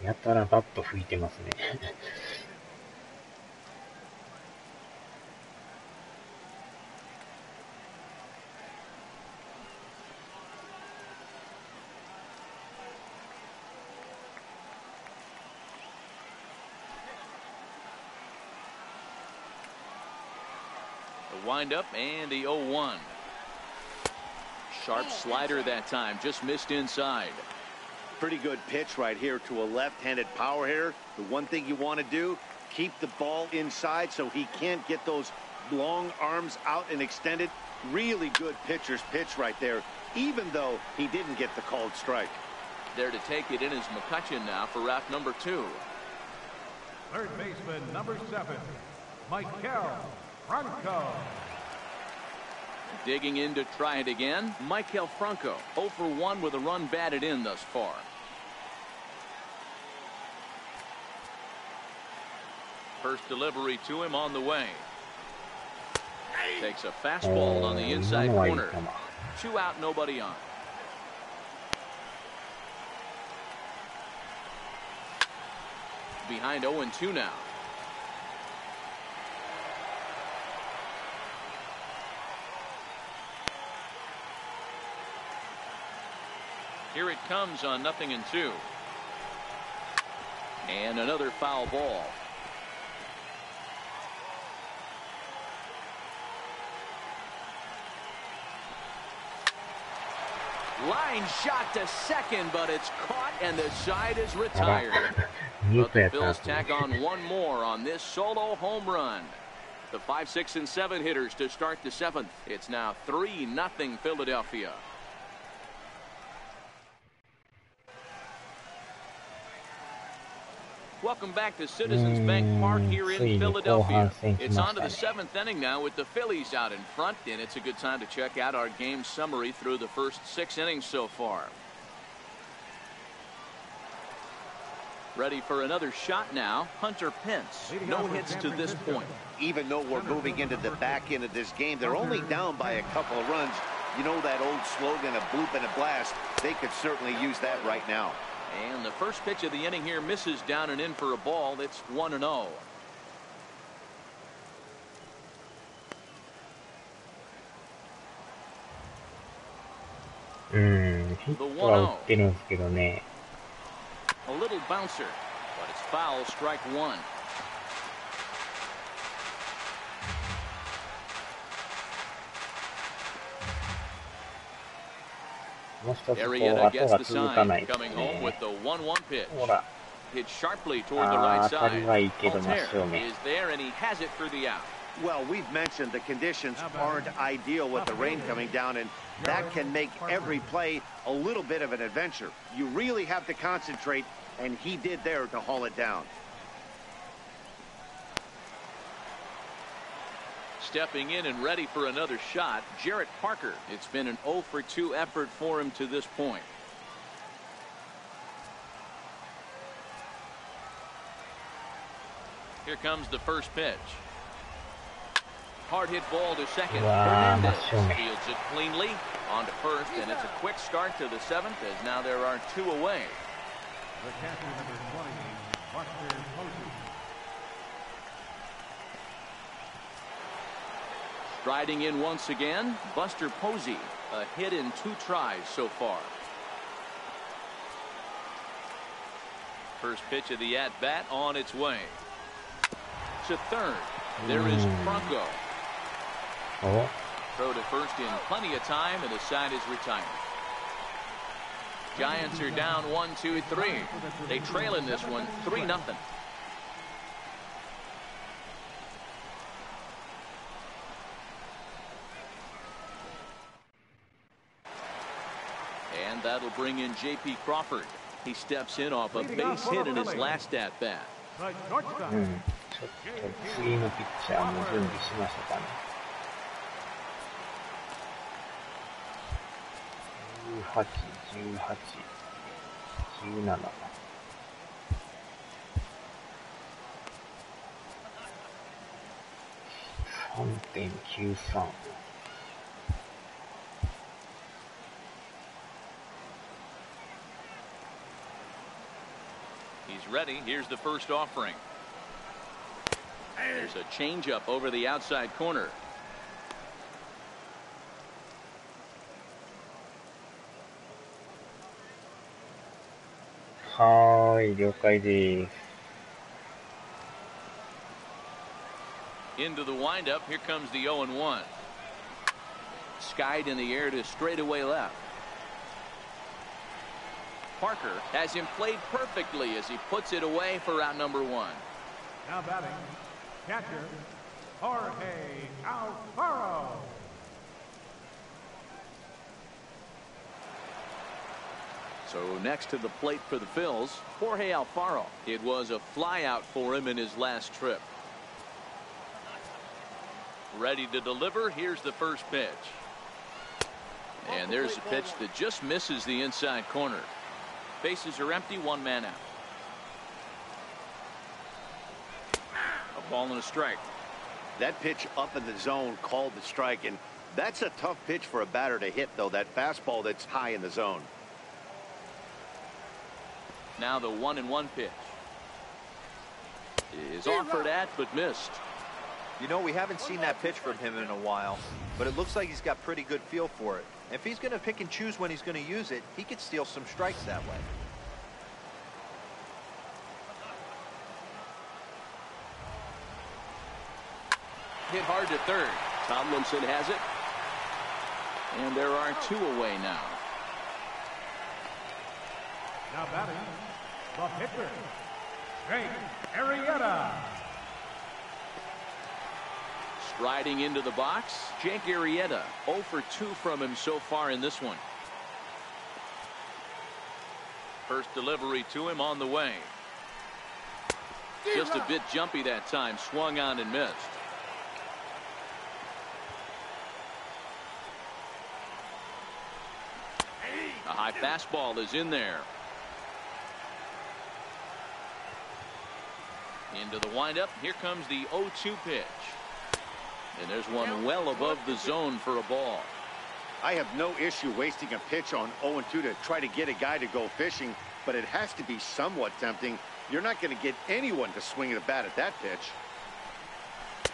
やたらバット吹いてますね。The windup and the 0-1. Sharp slider that time, just missed inside. Pretty good pitch right here to a left-handed power hitter. The one thing you want to do, keep the ball inside so he can't get those long arms out and extended. Really good pitcher's pitch right there, even though he didn't get the called strike. There to take it in is McCutcheon now for route number 2. Third baseman, number 7, Michael Franco. Digging in to try it again, Michael Franco, 0 for 1 with a run batted in thus far. First delivery to him on the way. Takes a fastball on the inside corner. 2 out, nobody on. Behind 0-2 now. Here it comes on 0-2. And another foul ball. Line shot to second, but it's caught and the side is retired. But the Bills tack on one more on this solo home run. The 5, 6, and 7 hitters to start the 7th. It's now 3-0 Philadelphia. Welcome back to Citizens Bank Park here in Philadelphia. It's on to the 7th inning now with the Phillies out in front, and it's a good time to check out our game summary through the first 6 innings so far. Ready for another shot now, Hunter Pence. No hits to this point. Even though we're moving into the back end of this game, they're only down by a couple of runs. You know that old slogan, a bloop and a blast. They could certainly use that right now. And the first pitch of the inning here misses down and in for a ball. It's 1-0. The 1-0. A little bouncer, but it's foul, strike 1. Arrieta gets the sign, coming home with the 1-1 pitch. Hit sharply toward the right side. Altair is there, and he has it for the out. Well, we've mentioned the conditions aren't ideal with the rain coming down, and that can make every play a little bit of an adventure. You really have to concentrate, and he did there to haul it down. Stepping in and ready for another shot, Jarrett Parker. It's been an 0 for 2 effort for him to this point. Here comes the first pitch. Hard hit ball to second. Hernandez fields it cleanly on to first, and it's a quick start to the 7th as now there are 2 away. The catcher, number 20, Buster Posey. Striding in once again, Buster Posey. A hit in 2 tries so far. First pitch of the at-bat on its way. To third. There is Franco. Throw to first in plenty of time, and the side is retired. Giants are down 1-2-3. They trail in this one 3-0. And that'll bring in J.P. Crawford. He steps in off a base hit in his last at-bat. 次のピッチャーも準備しましたかね。18、18、17。3.93。He's ready. Here's the first offering. There's a changeup over the outside corner. Into the windup. Here comes the 0-1. Skied in the air to straightaway left. Parker has him played perfectly as he puts it away for out number 1. Now batting, catcher, Jorge Alfaro. So next to the plate for the Phils, Jorge Alfaro. It was a flyout for him in his last trip. Ready to deliver. Here's the first pitch. And there's a pitch that just misses the inside corner. Bases are empty, 1 man out. A ball and a strike. That pitch up in the zone called the strike, and that's a tough pitch for a batter to hit, though, that fastball that's high in the zone. Now the 1-1 pitch is offered at but missed. You know, we haven't seen that pitch from him in a while, but it looks like he's got pretty good feel for it. If he's going to pick and choose when he's going to use it, he could steal some strikes that way. Hit hard to third. Tomlinson has it. And there are 2 away now. Now batting, the pitcher, Jake Arrieta. Striding into the box, Jake Arrieta. 0 for 2 from him so far in this one. First delivery to him on the way. Just a bit jumpy that time. Swung on and missed. A high fastball is in there. Into the windup. Here comes the 0-2 pitch. And there's one well above the zone for a ball. I have no issue wasting a pitch on 0-2 to try to get a guy to go fishing, but it has to be somewhat tempting. You're not going to get anyone to swing the bat at that pitch.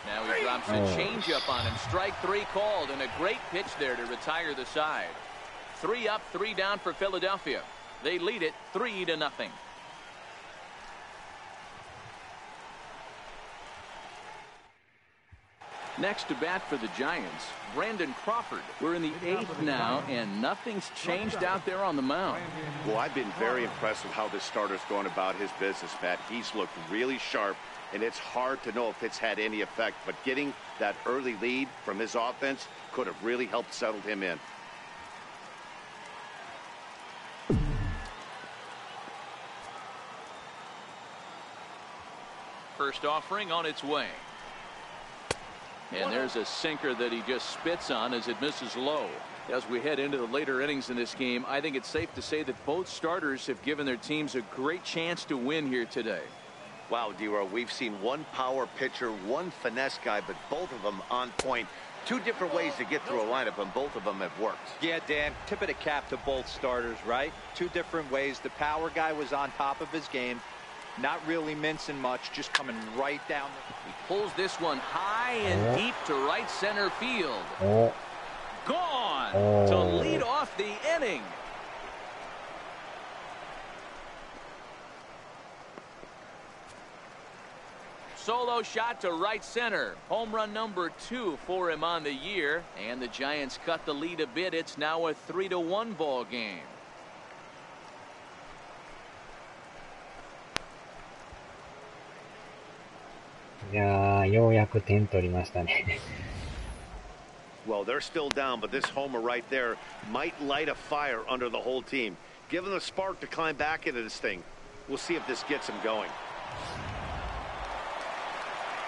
Now he drops a changeup on him. Strike 3 called, and a great pitch there to retire the side. 3 up, 3 down for Philadelphia. They lead it 3-0. Next to bat for the Giants, Brandon Crawford. We're in the 8th now, and nothing's changed out there on the mound. Well, I've been very impressed with how this starter's going about his business, Matt. He's looked really sharp, and it's hard to know if it's had any effect, but getting that early lead from his offense could have really helped settle him in. First offering on its way. And there's a sinker that he just spits on as it misses low. As we head into the later innings in this game, I think it's safe to say that both starters have given their teams a great chance to win here today. Wow, D-Row, we've seen one power pitcher, one finesse guy, but both of them on point. 2 different ways to get through a lineup, and both of them have worked. Yeah, Dan, tip of the cap to both starters, right? 2 different ways. The power guy was on top of his game. Not really mincing much, just coming right down. He pulls this one high and deep to right center field. Gone to lead off the inning. Solo shot to right center. Home run number 2 for him on the year. And the Giants cut the lead a bit. It's now a 3-1 ball game.ようやく点取りましたね。Well, they're still down, but this homer right there might light a fire under the whole team. Give them a spark to climb back into this thing. We'll see if this gets them going.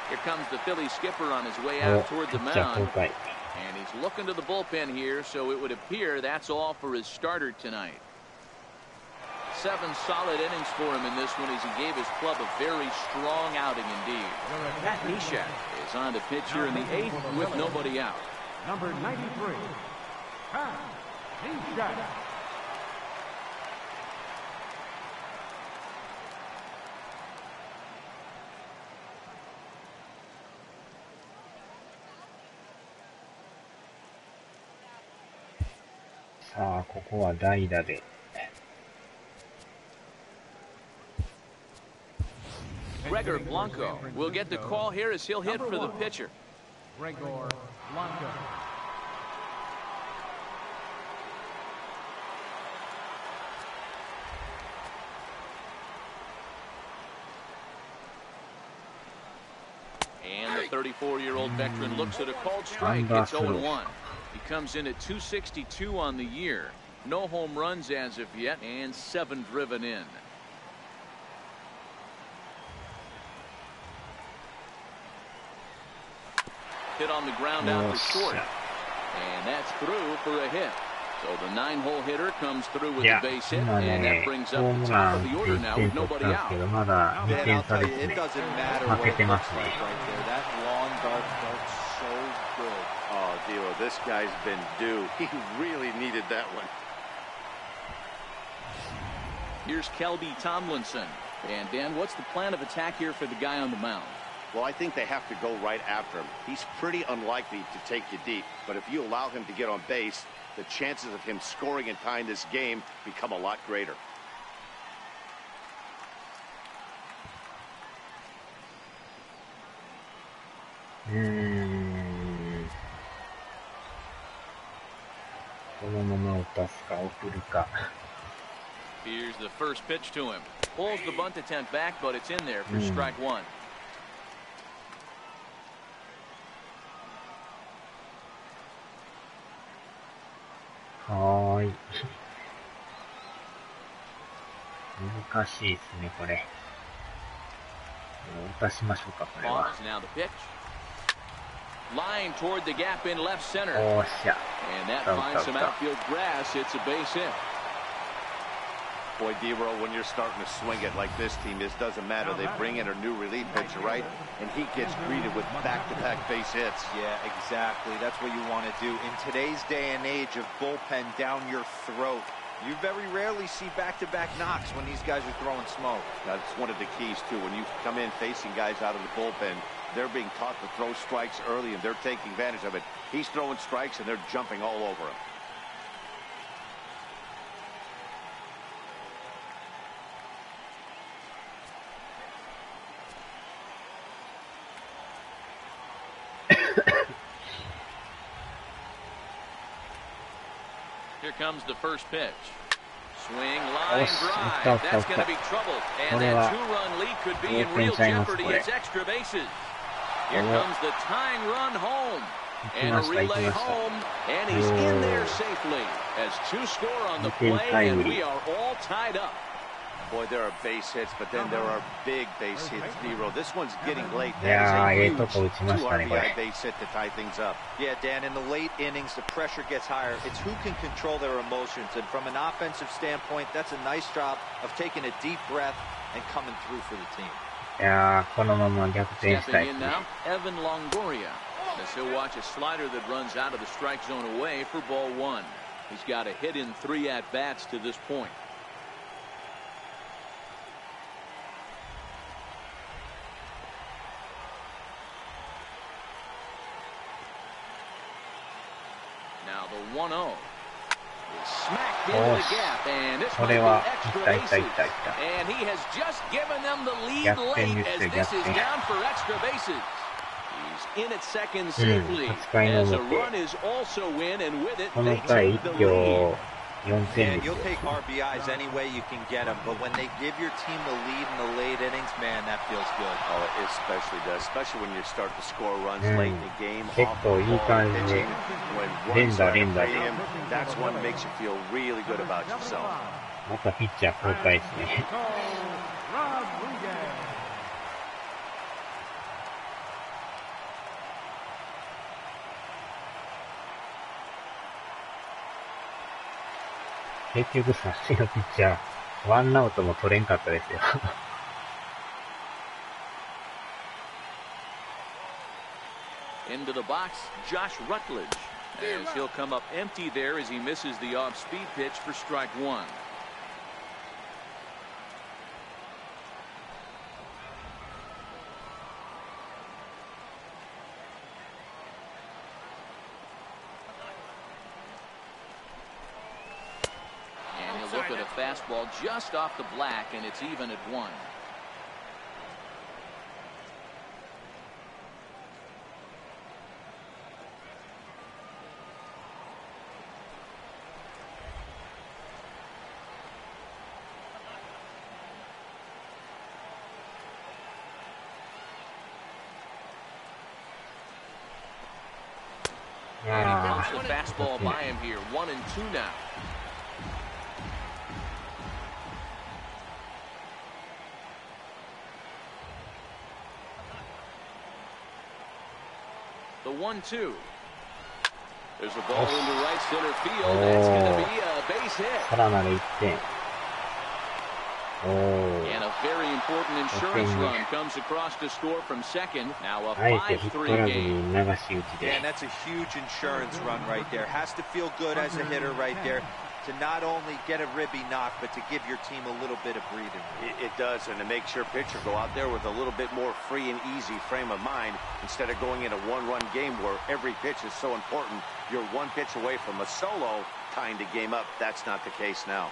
Here comes the Philly skipper on his way out toward the mound. And he's looking to the bullpen here, so it would appear that's all for his starter tonight. 7 solid innings for him in this one as he gave his club a very strong outing indeed. Pat Neshek is on to pitch here in the 8th with nobody out. Number 93, Pat Neshek.さあ、ここは代打で。Gregor Blanco will get the call here as he'll hit for the pitcher. Gregor Blanco. 34-year-old veteran looks at a called strike. It's 0-1. He comes in at 262 on the year. No home runs as of yet, and 7 driven in. Hit on the ground out to short. And that's through for a hit. So the 9-hole hitter comes through with the base hit, and that brings up the top of the order now with nobody out. Man, I'll tell you, it doesn't matter what it looks like right there. That long dart felt so good. Oh, Dero, this guy's been due. He really needed that one. Here's Kelby Tomlinson. And Dan, what's the plan of attack here for the guy on the mound? Well, I think they have to go right after him. He's pretty unlikely to take you deep, but if you allow him to get on base, the chances of him scoring and tying this game become a lot greater. Here's the first pitch to him. Pulls the bunt attempt back, but it's in there for strike 1. Ball is now the pitch. Line toward the gap in left center. And that finds some outfield grass. It's a base hit. Boy, Dero, when you're starting to swing it like this team is, doesn't matter. They bring in a new relief pitcher, right? And he gets greeted with back-to-back base hits. Yeah, exactly. That's what you want to do. In today's day and age of bullpen down your throat, you very rarely see back-to-back knocks when these guys are throwing smoke. That's one of the keys, too. When you come in facing guys out of the bullpen, they're being taught to throw strikes early, and they're taking advantage of it. He's throwing strikes, and they're jumping all over him. Here comes the first pitch. Swing, line, drive. That's going to be trouble. And that 2-run lead could be in real jeopardy. It's extra bases. Here comes the tying run home. And a relay home. And he's in there safely. As 2 score on the play, and we are all tied up. Boy, there are base hits, but then there are big base hits, Dero. This one's getting late. That is a huge 2 RBI base hit to tie things up. Yeah, Dan, in the late innings, the pressure gets higher. It's who can control their emotions. And from an offensive standpoint, that's a nice job of taking a deep breath and coming through for the team. Stepping in now, Evan Longoria. As he'll watch a slider that runs out of the strike zone away for ball 1. He's got a hit in 3 at-bats to this point. Now the 1-0 is smacked into the gap, and this might be extra bases. And he has just given them the lead late as this is down for extra bases. He's in at second safely as a run is also in, and with it they take the lead. And you'll take RBIs any way you can get them, but when they give your team the lead in the late innings, man, that feels good. Oh, it especially does, especially when you start to score runs late in the game. Off the ball, pitching, when one start to play him, that's what makes you feel really good about yourself. またピッチャー交代ですね。結局さっきのピッチャー、ワンアウトも取れんかったですよ。Into the box, Josh Rutledge, as he'll come up empty there as he misses the off-speed pitch for strike 1. Look at a fastball just off the black, and it's even at 1. And he pumps the fastball by him here. 1-2 now. The 1-2. There's a ball into right center field. That's going to be a base hit. And a very important insurance run comes across to score from second. Now a 5-3 game. Yeah, and that's a huge insurance run right there. Has to feel good as a hitter right there to not only get a ribby knock, but to give your team a little bit of breathing. It does, and to make sure pitcher go out there with a little bit more free and easy frame of mind instead of going in a one-run game where every pitch is so important. You're one pitch away from a solo, tying the game up. That's not the case now.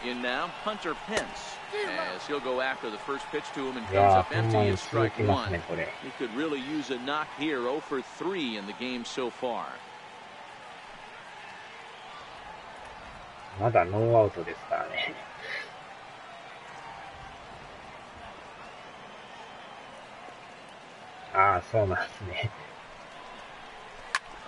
In now, Hunter Pence, as he'll go after the first pitch to him and comes up empty at strike one. He could really use a knock here. 0 for 3 in the game so far. まだノーアウトですからね。ああ、そうなんですね。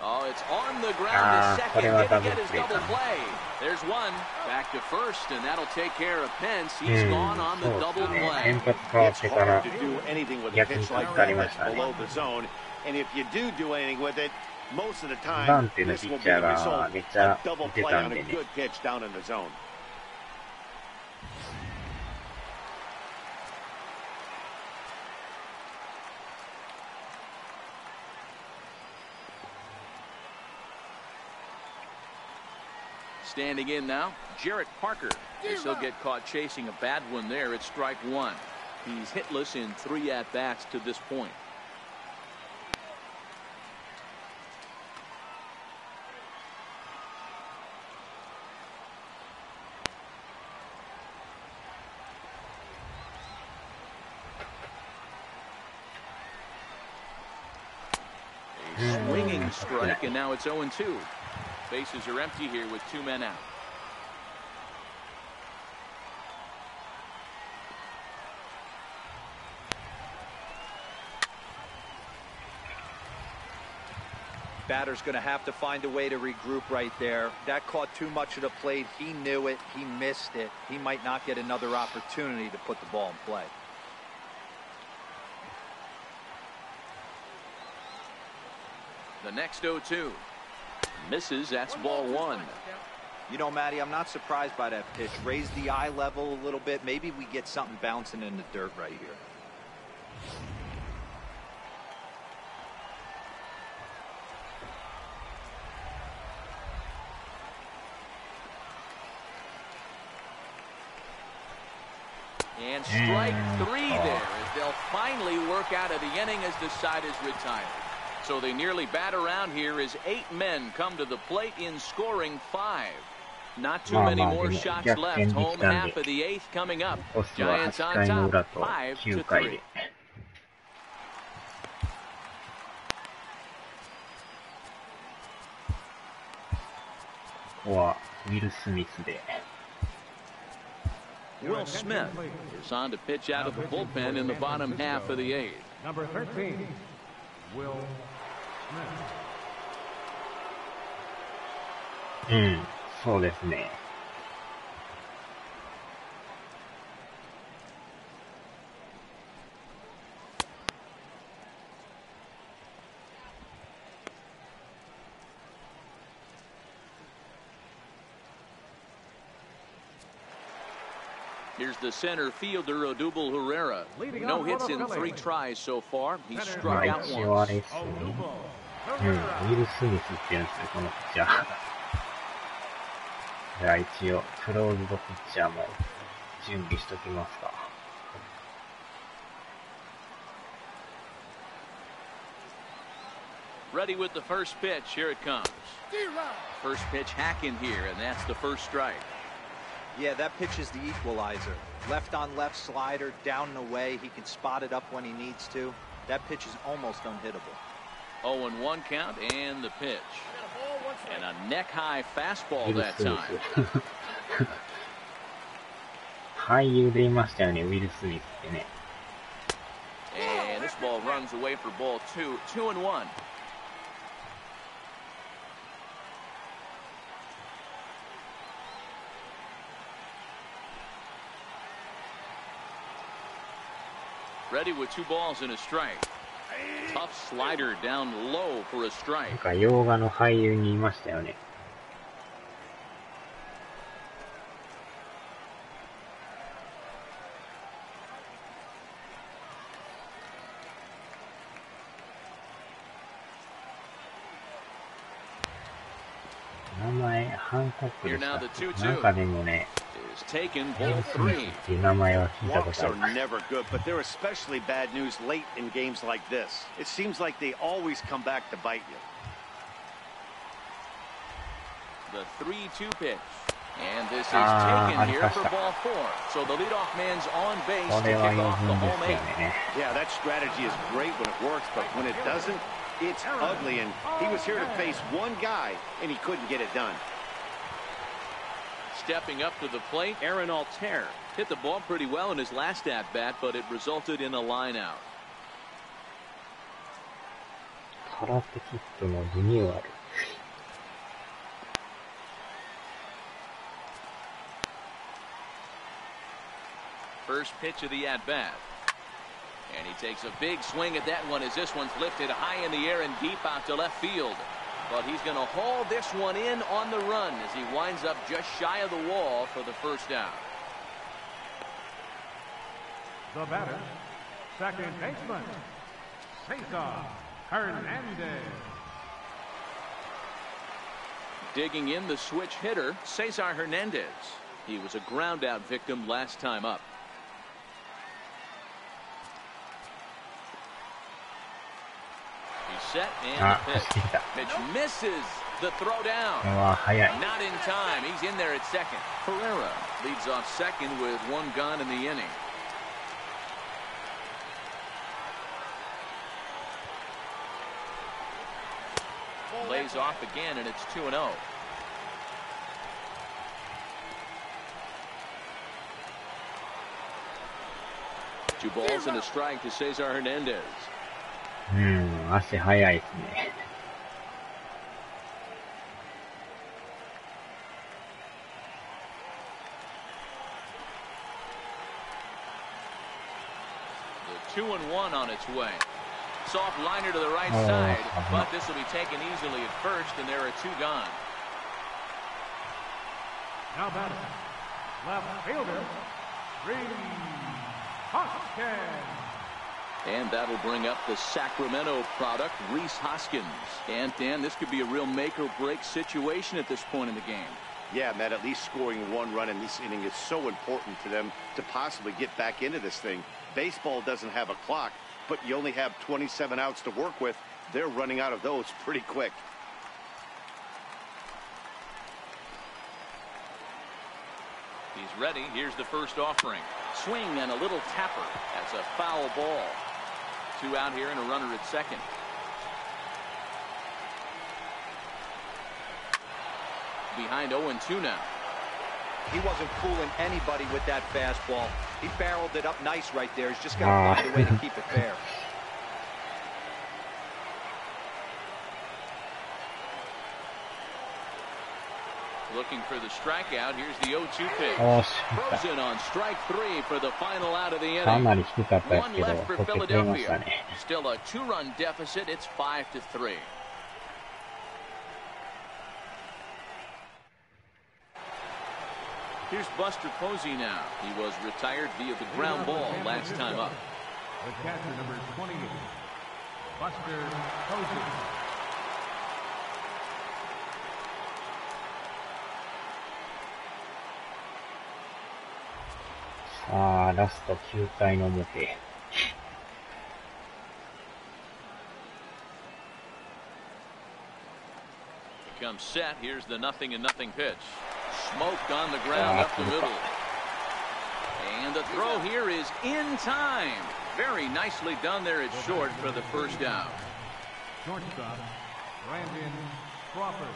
Oh, it's on the ground to second. Didn't get his double play. There's one. Back to first, and that'll take care of Pence. He's gone on the double play. It's hard to do anything with a pitch like that below the zone. And if you do anything with it, most of the time, this will be the result. A double play on a good pitch down in the zone. Standing in now, Jarrett Parker. He'll get caught chasing a bad one there at strike one. He's hitless in 3 at-bats to this point. A swinging strike, and now it's 0-2. Bases are empty here with 2 men out. Batter's going to have to find a way to regroup right there. That caught too much of the plate. He knew it. He missed it. He might not get another opportunity to put the ball in play. The next 0-2. Misses. That's ball one. You know, Matty, I'm not surprised by that pitch. Raise the eye level a little bit. Maybe we get something bouncing in the dirt right here. And strike 3 there as they'll finally work out of the inning as the side is retired. So they nearly bat around here as 8 men come to the plate in scoring 5. Not too many more shots left. Home half of the 8th coming up. Giants on top, 5-3. ここはウィル・スミスで。Will Smith is on to pitch out of the bullpen in the bottom half of the 8th. Number 13, Will Smith. うん、そうですね。Here's the center fielder, Odubel Herrera. No hits in 3 tries so far. He's struck out once. 一応あれですね。うん、ウィル・スミスって言うんですね、このピッチャー。じゃあ一応、クローズドピッチャーも準備しときますか。Ready with the first pitch. Here it comes. First pitch hacking here, and that's the first strike. Yeah, that pitch is the equalizer. Left on left slider, down and away. He can spot it up when he needs to. That pitch is almost unhittable. 0-1 count and the pitch. And a neck-high fastball that time. 俳優でいましたよね、ウィル・スミスってね。And this ball runs away for ball 2. 2-1. Ready with 2 balls and a strike. Tough slider down low for a strike. なんか洋画の俳優にいましたよね。名前、ハンコックでしたっけ？なんかでもね、っていう名前は聞いたことある。Walks are never good, but they're especially bad news late in games like this. It seems like they always come back to bite you. The 3-2 pitch. And this is taken here for ball 4. So the leadoff man's on base to kick off the home 8. Yeah, that strategy is great when it works, but when it doesn't, it's ugly. And he was here to face one guy, and he couldn't get it done. Stepping up to the plate, Aaron Altair hit the ball pretty well in his last at-bat, but it resulted in a line-out. 空手キットのリニューアル。First pitch of the at-bat. And he takes a big swing at that one as this one's lifted high in the air and deep out to left field. But he's going to haul this one in on the run as he winds up just shy of the wall for the first down. The batter, second baseman, Cesar Hernandez. Digging in the switch hitter, Cesar Hernandez. He was a ground out victim last time up. Set and the pitch. Pitch misses the throw down. Not in time. He's in there at second. Pereira leads off second with 1 gone in the inning. Lays off again, and it's 2-0. Two balls and a strike to Cesar Hernandez. 足早いですね。The 2-1 on its way. Soft liner to the right side, but this will be taken easily at first, and there are 2 gone. Now batting, left fielder, Hoskins. And that'll bring up the Sacramento product, Rhys Hoskins. And Dan, this could be a real make or break situation at this point in the game. Yeah, Matt, at least scoring 1 run in this inning is so important to them to possibly get back into this thing. Baseball doesn't have a clock, but you only have 27 outs to work with. They're running out of those pretty quick. He's ready. Here's the first offering. Swing and a little tapper. That's a foul ball. 2 out here and a runner at second. Behind 0-2 now. He wasn't fooling anybody with that fastball. He barreled it up nice right there. He's just got to find a way to keep it fair. Looking for the strikeout. Here's the 0-2 pitch. Frozen on strike 3 for the final out of the inning. 1 left for Philadelphia. Still a 2-run deficit. It's 5-3. Here's Buster Posey now. He was retired via the ground ball last time up. The catcher, number 28, Buster Posey.ラスト9回の表。Comes set. Here's the 0-0 pitch. Smoked on the ground up the middle. And the throw here is in time. Very nicely done there at short for the first down. Shortstop, Brandon Crawford.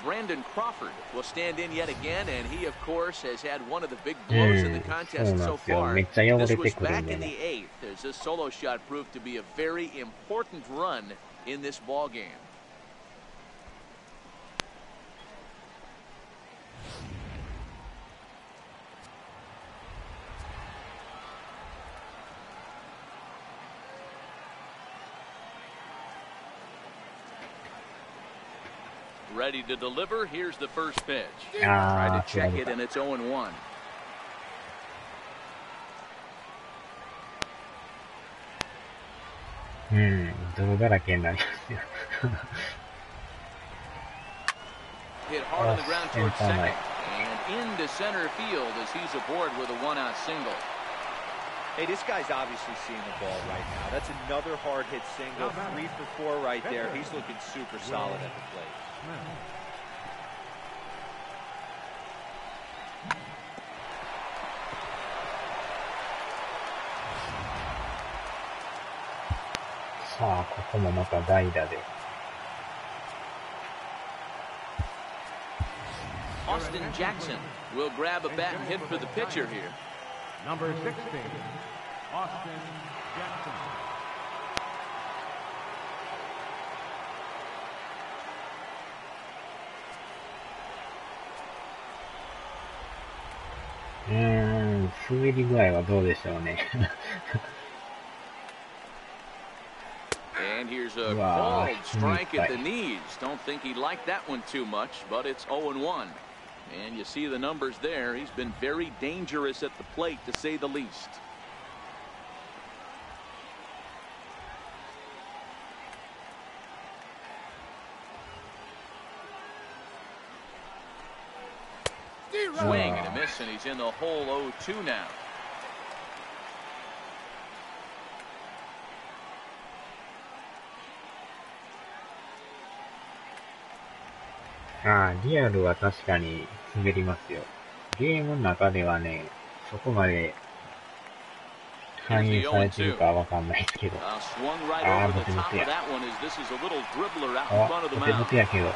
Brandon Crawford will stand in yet again, and he, of course, has had one of the big blows in the contest so far. This was back in the 8th, as this solo shot proved to be a very important run in this ball game. Ready to deliver. Here's the first pitch. Try to check it, and it's 0-1. Hit hard on the ground towards second. And into center field as he's aboard with a one-out single. Hey, this guy's obviously seeing the ball right now. That's another hard hit single. 3 for 4 right there. He's looking super solid at the plate. Austin Jackson will grab a bat and hit for the pitcher here. Number 16, Austin Jackson.滑り具合はどうでしょうね。And here's a called strike at the knees. Don't think he liked that one too much, but it's 0-1. And you see the numbers there. He's been very dangerous at the plate, to say the least. Swing and a miss, and he's in the hole 0-2 now.ああ、リアルは確かに滑りますよ。ゲームの中ではね、そこまで反映されてるかわかんないですけど。ああ、ボテボテや。あ、ボテボテやけど。おー、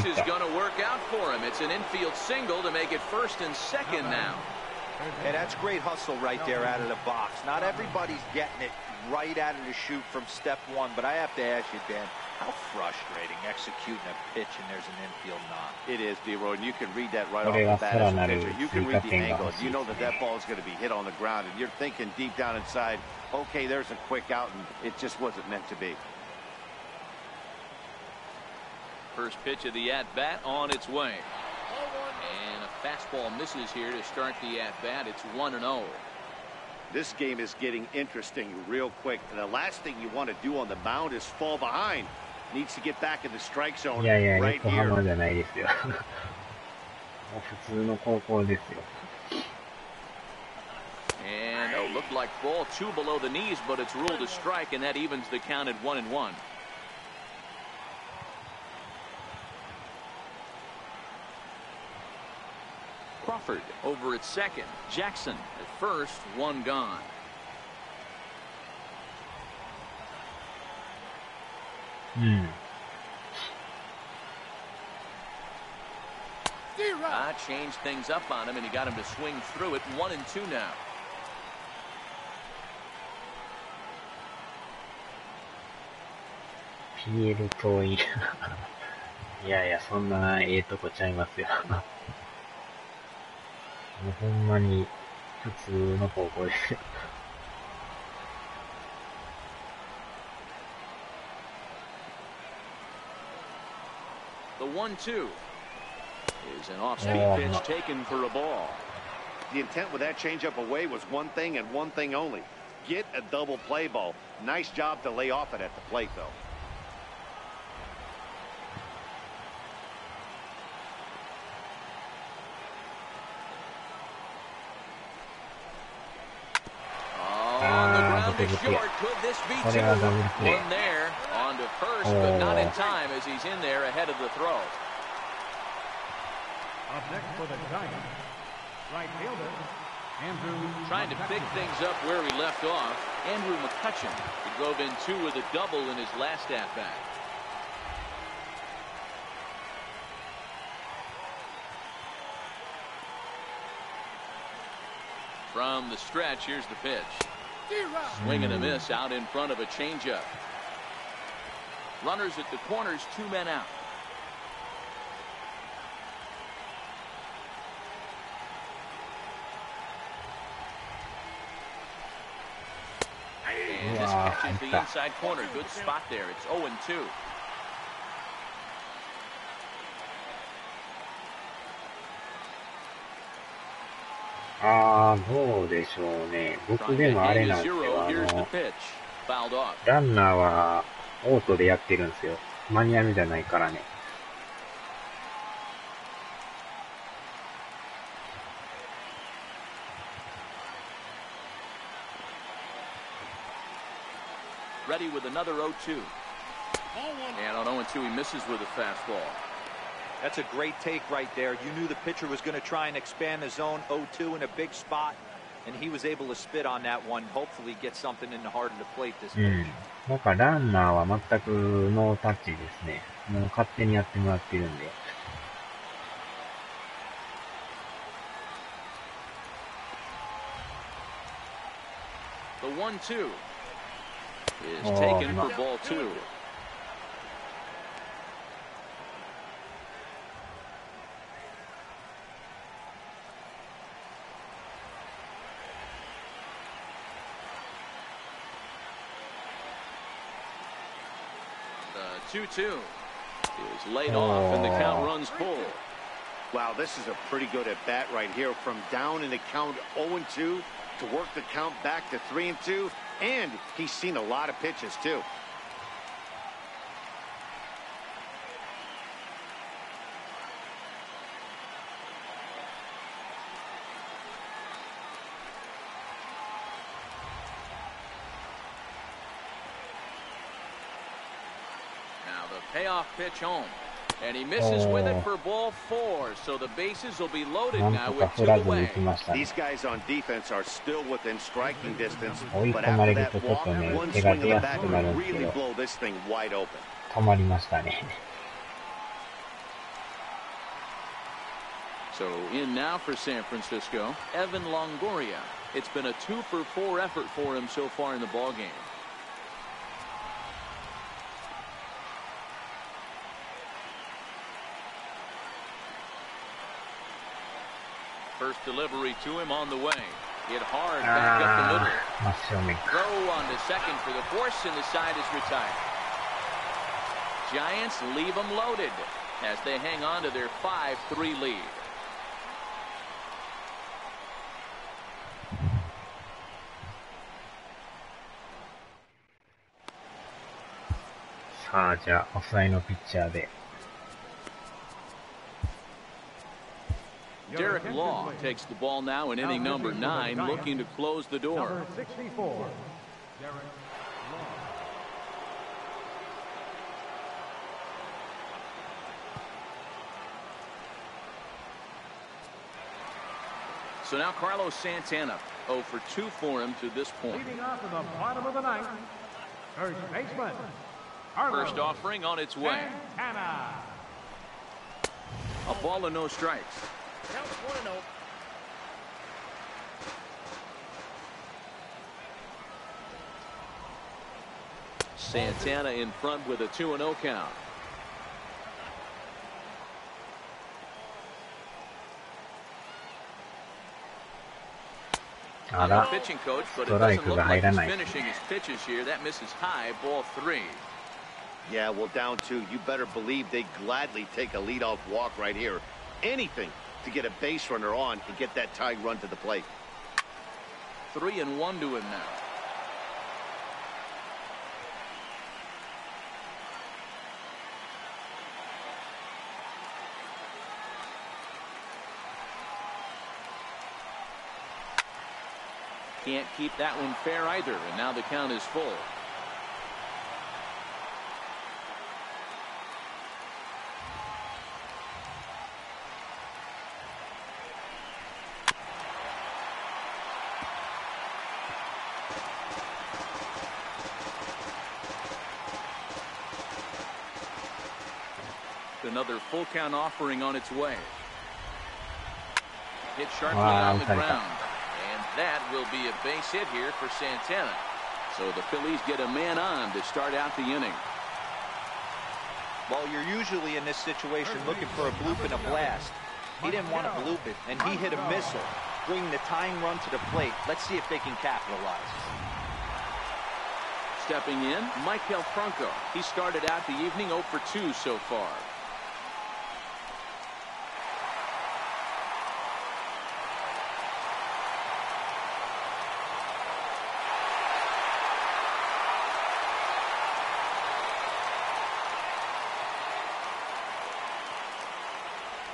いった。Hey, that's great hustle right there out of the box. Not everybody's getting it right out of the chute from step one, but I have to ask you, Dan, how frustrating executing a pitch and there's an infield knock. It is, D-Roy, and you can read that right off the bat as a pitcher. You can read the angle. You know that that ball is going to be hit on the ground, and you're thinking deep down inside, okay, there's a quick out, and it just wasn't meant to be. First pitch of the at-bat on its way. And a fastball misses here to start the at-bat. It's 1-0. This game is getting interesting real quick. And the last thing you want to do on the mound is fall behind. Needs to get back in the strike zone right here. 横浜じゃないですよ。もう普通の高校ですよ。And looked like ball 2 below the knees, but it's ruled a strike, and that evens the count at 1-1. Crawford over at second. Jackson at first. One gone. Changed things up on him, and he got him to swing through it. 1-2 now. PL 遠い。いやいや、そんなとこちゃいますよ。もうほんまに普通の高校ですよ。The 1-2 is an off-speed pitch taken for a ball. The intent with that changeup away was one thing and one thing only. Get a double play ball. Nice job to lay off it at the plate, though. Short. Could this be 2? One there on to first, but not in time as he's in there ahead of the throw. Up next for the Giants, right fielder, Andrew. Trying to pick things up where he left off. Andrew McCutcheon. He drove in 2 with a double in his last at-bat. From the stretch, here's the pitch. Swing and a miss out in front of a changeup. Runners at the corners, 2 men out. And this catches the inside corner. Good spot there. It's 0-2. どうでしょうね。僕でもあれなんですよ。ランナーはオートでやってるんですよ。マニュアルじゃないからね。Ready with another 0-2. And on 0-2, he misses with a fastball. That's a great take right there. You knew the pitcher was going to try and expand the zone 0-2 in a big spot, and he was able to spit on that one. Hopefully get something in the heart of the plate this pitch. なんかランナーは全くノータッチですね。もう勝手にやってもらってるんで。The 1-2 is taken for ball 2. The 2-2 is laid off and the count runs full. Wow, this is a pretty good at bat right here. From down in the count 0-2 to work the count back to 3-2, and he's seen a lot of pitches too. Now the payoff pitch home. And he misses with it for ball 4, so the bases will be loaded now with 2 away. These guys on defense are still within striking distance, 追い but 込ま after れる that とちょっ walk, とね、 one 手が swing 出 of や the す bat くなるん will ですけ really ど、 blow this thing wide open. 止まりましたね。So in now for San Francisco, Evan Longoria. It's been a 2-for-4 effort for him so far in the ballgame. First delivery to him on the way. Hit hard back up the middle. Throw on to second for the force, and the side is retired. Giants leave them loaded as they hang on to their 5-3 lead. さあ、じゃあ、抑えのピッチャーで。Derek Law takes the ball now in inning number 9, looking to close the door. Number 64, Derek Law. So now Carlos Santana, 0 for 2 for him to this point. Leading off in the bottom of the ninth, first baseman. First offering on its way. Santana. A ball and no strikes. Count 1-0. Santana in front with a 2-0 count. Pitching coach, but it doesn't look like he's finishing his pitches here. That misses high, ball 3. Yeah, well, down 2, you better believe they gladly take a leadoff walk right here. Anything to get a base runner on and get that tied run to the plate. 3-1 to him now. Can't keep that one fair either, and now the count is full. Another full count offering on its way. Hit sharply on the ground. That will be a base hit here for Santana. So the Phillies get a man on to start out the inning. Well, you're usually in this situation looking for a bloop and a blast. He didn't want to bloop it, and he hit a missile, bringing the tying run to the plate. Let's see if they can capitalize. Stepping in, Maikel Franco. He started out the evening 0 for 2 so far.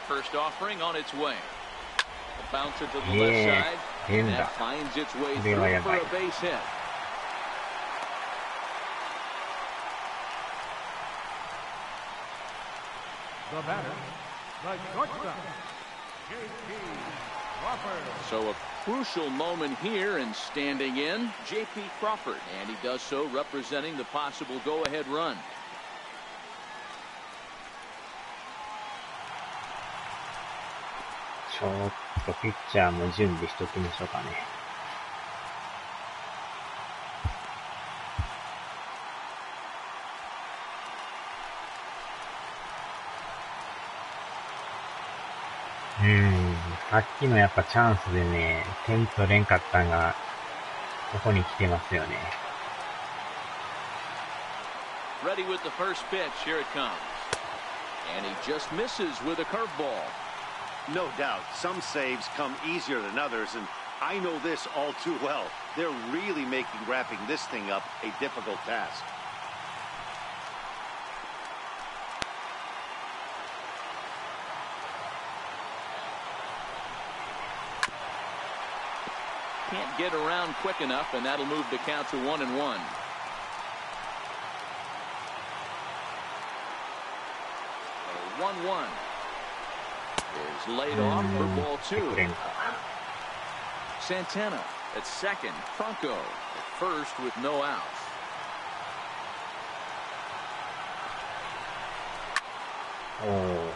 First offering on its way. Bounce it to the left side. And that finds its way through for a base hit. The batter, the shortstop, J.P. Crawford. So a crucial moment here, and standing in, J.P. Crawford. And he does so representing the possible go-ahead run. So, ピッチャーも準備しときましょうかね。さっきのやっぱチャンスでね、点取れんかったんが、ここに来てますよね。Ready with the first pitch. Here it comes. And he just misses with a curveball. No doubt, some saves come easier than others, and I know this all too well. They're really making wrapping this thing up a difficult task. Can't get around quick enough, and that'll move the count to 1-1. So 1-1 is laid off for ball 2. Santana at second. Franco at first with no outs. Oh.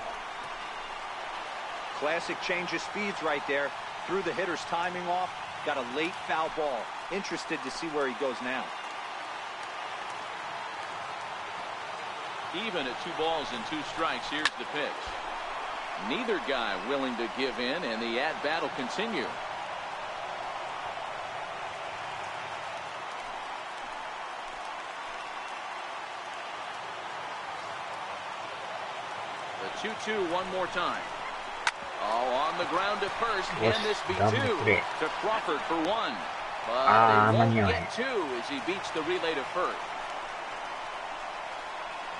Classic change of speeds right there. Threw the hitter's timing off. Got a late foul ball. Interested to see where he goes now. Even at 2 balls and 2 strikes, here's the pitch. Neither guy willing to give in, and the at-bat will continue. The 2-2 one more time. Oh, on the ground to first. Can this be 2? To Crawford for 1. But they won't get 2 as he beats the relay to first.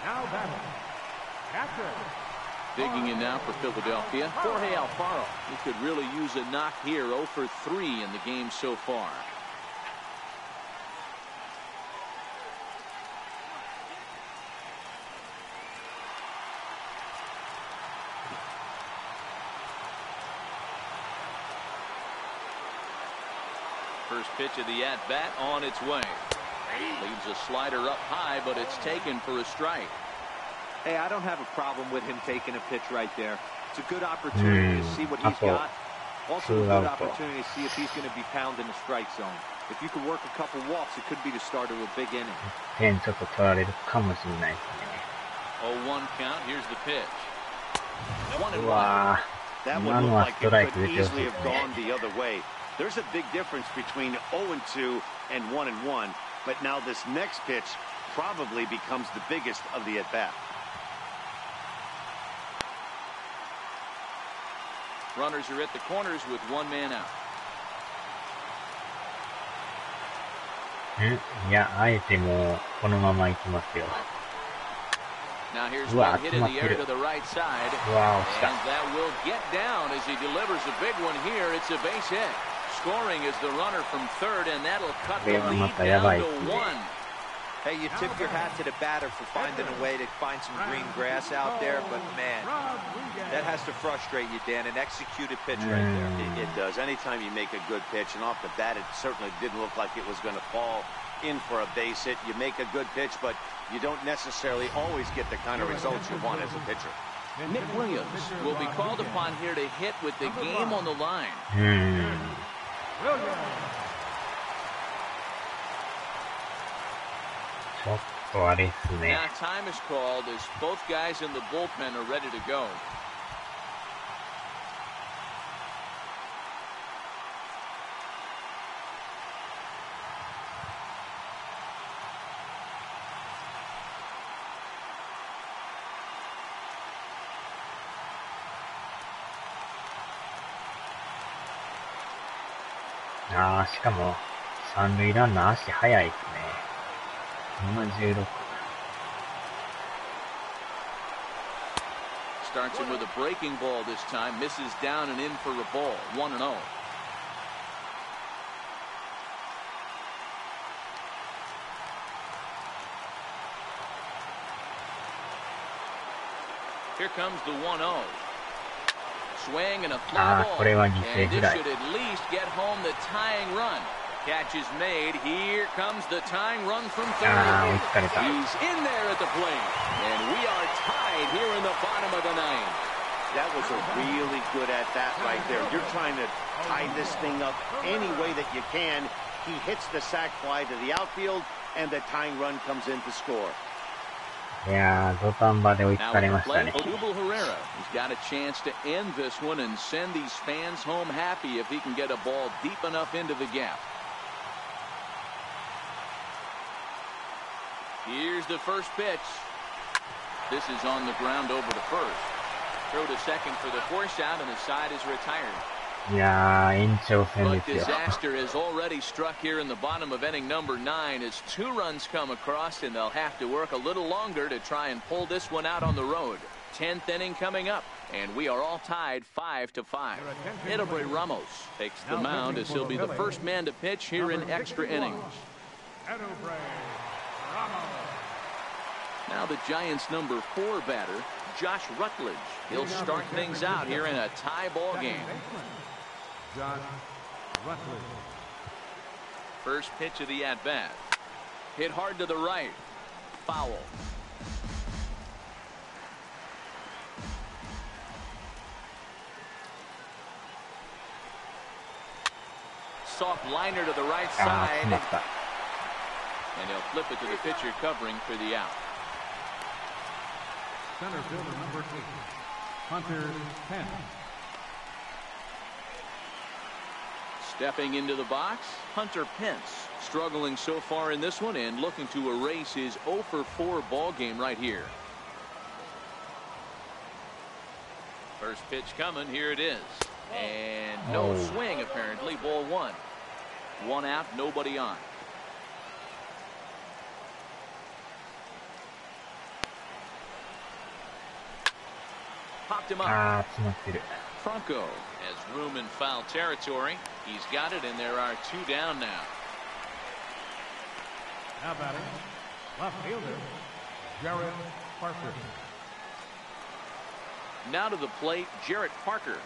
Now batting, catcher. Digging in now for Philadelphia, Jorge Alfaro. He could really use a knock here. 0 for 3 in the game so far. First pitch of the at-bat on its way. Leaves a slider up high, but it's taken for a strike. Hey, I don't have a problem with him taking a pitch right there. It's a good opportunity to see what he's got. Also a good opportunity to see if he's going to be pounding the strike zone. If you could work a couple walks, it could be the start of a big inning. 点ちょっと取られるかもしれないですね。0-1 count. Here's the pitch. うわぁ、今のはストライク出てほしいですね。 There's a big difference between 0-2 and 1-1, but now this next pitch probably becomes the biggest of the at-bat. Runners are at the corners with 1 man out. いや、あえてもうこのまま行きますよ。 Now here's one hit in the air to the right side. Wow, and that will get down as he delivers a big one here. It's a base hit. Scoring is the runner from third, and that'll cut the lead down to 1. Hey, you tip your hat to the batter for finding a way to find some green grass out there, but man, that has to frustrate you, Dan. An executed pitch right there. It does. Anytime you make a good pitch, and off the bat, it certainly didn't look like it was going to fall in for a base hit. You make a good pitch, but you don't necessarily always get the kind of results you want as a pitcher. Nick Williams will be called upon here to hit with the game on the line. Now time is called as both guys in the bullpen are ready to go. Ah, しかも三塁ランナー足速いですね。76。Starts him with a breaking ball this time. Misses down and in for a ball. 1-0. Here comes the 1-0. Swing and a fly ball. And this should at least get home the tying run. Catch is made. Here comes the tying run from third. He's in there at the plate. And we are tied here in the bottom of the ninth. That was a really good at bat right there. You're trying to tie this thing up any way that you can. He hits the sac fly to the outfield, and the tying run comes in to score. Yeah, 土壇場で追いつかれましたね。Odubel Herrera. He's got a chance to end this one and send these fans home happy if he can get a ball deep enough into the gap. Here's the first pitch. This is on the ground over to first. Throw to second for the force out, and the side is retired. いやー、延長戦 But ですよ。 disaster has already struck here in the bottom of inning number 9 as 2 runs come across, and they'll have to work a little longer to try and pull this one out on the road. 10th inning coming up, and we are all tied 5-5. Edelbray Ramos takes the mound as he'll be the first man to pitch here in extra innings. Now the Giants' number 4 batter, Josh Rutledge. He'll start things out here in a tie ball game. Josh Rutledge. First pitch of the at-bat. Hit hard to the right. Foul. Soft liner to the right side. And he'll flip it to the pitcher covering for the out. Center fielder number 8, Hunter Pence. Stepping into the box, Hunter Pence, struggling so far in this one and looking to erase his 0-for-4 ball game right here. First pitch coming, here it is. And no swing apparently, ball 1. 1 out, nobody on. Popped him up. Franco has room in foul territory. He's got it, and there are 2 down now. Now batting, left fielder, Jarrett Parker. Now to the plate, Jarrett Parker.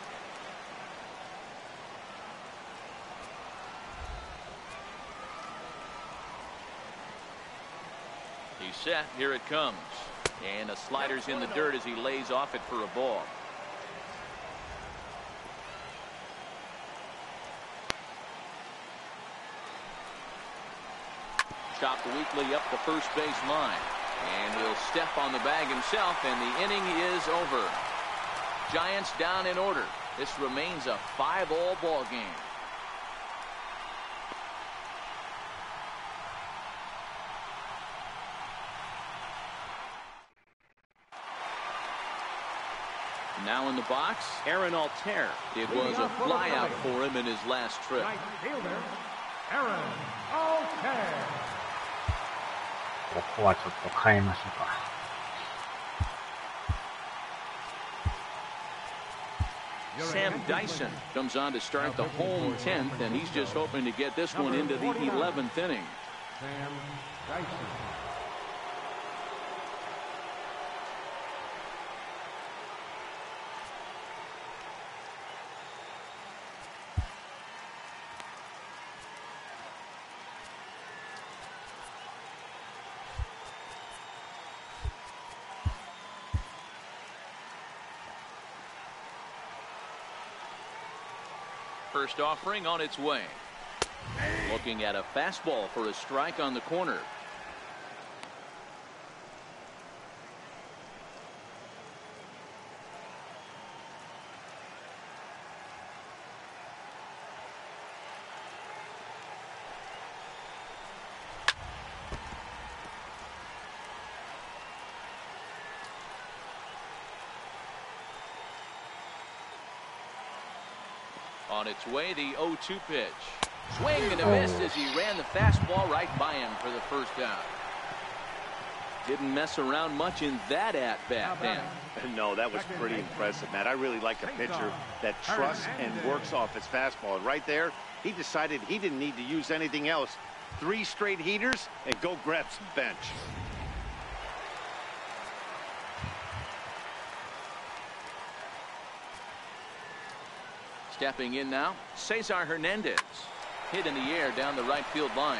He's set. Here it comes. And the slider's in the dirt as he lays off it for a ball. Chopped weakly up the first base line. And he'll step on the bag himself, and the inning is over. Giants down in order. This remains a 5-all ball game. Now in the box, Aaron Altair. It was a flyout for him in his last trip. Right fielder, Aaron Altair. ここはちょっと変えましょうか。Sam Dyson comes on to start the home 10th, and he's just hoping to get this one into the 11th inning. Sam Dyson. First offering on its way. Looking at a fastball for a strike on the corner. On its way, the 0-2 pitch. Swing and a miss as he ran the fastball right by him for the first out. Didn't mess around much in that at-bat, Dan. No, that was pretty impressive, Matt. I really like a pitcher that trusts and works off his fastball. And right there, he decided he didn't need to use anything else. 3 straight heaters and go grab some bench. Stepping in now, Cesar Hernandez. Hit in the air down the right field line.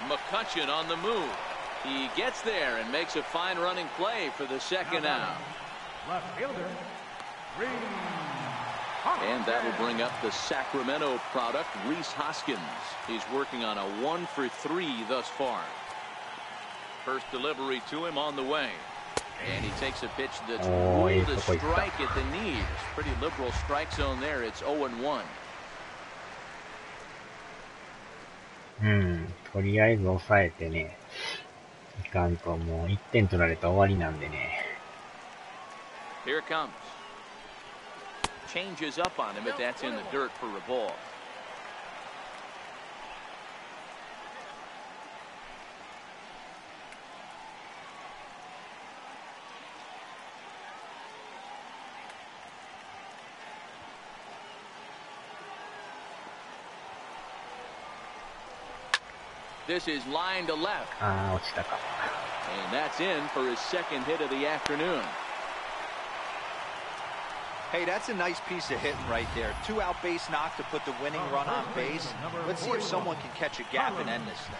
McCutcheon on the move. He gets there and makes a fine running play for the second out. Left fielder, Reese. And that will bring up the Sacramento product, Rhys Hoskins. He's working on a 1 for 3 thus far. First delivery to him on the way. And he takes a pitch that's ruled a strike at the knees. Pretty liberal strike zone there. It's 0-1. とりあえず抑えてね、いかんともう1点取られたら終わりなんでね。Here it comes. Changes up on him, but that's in the dirt for a ball. This is line to left. 落ちたか。And that's in for his second hit of the afternoon. Hey, that's a nice piece of hitting right there. 2-out base knock to put the winning run on base. Let's see if someone can catch a gap and end this thing.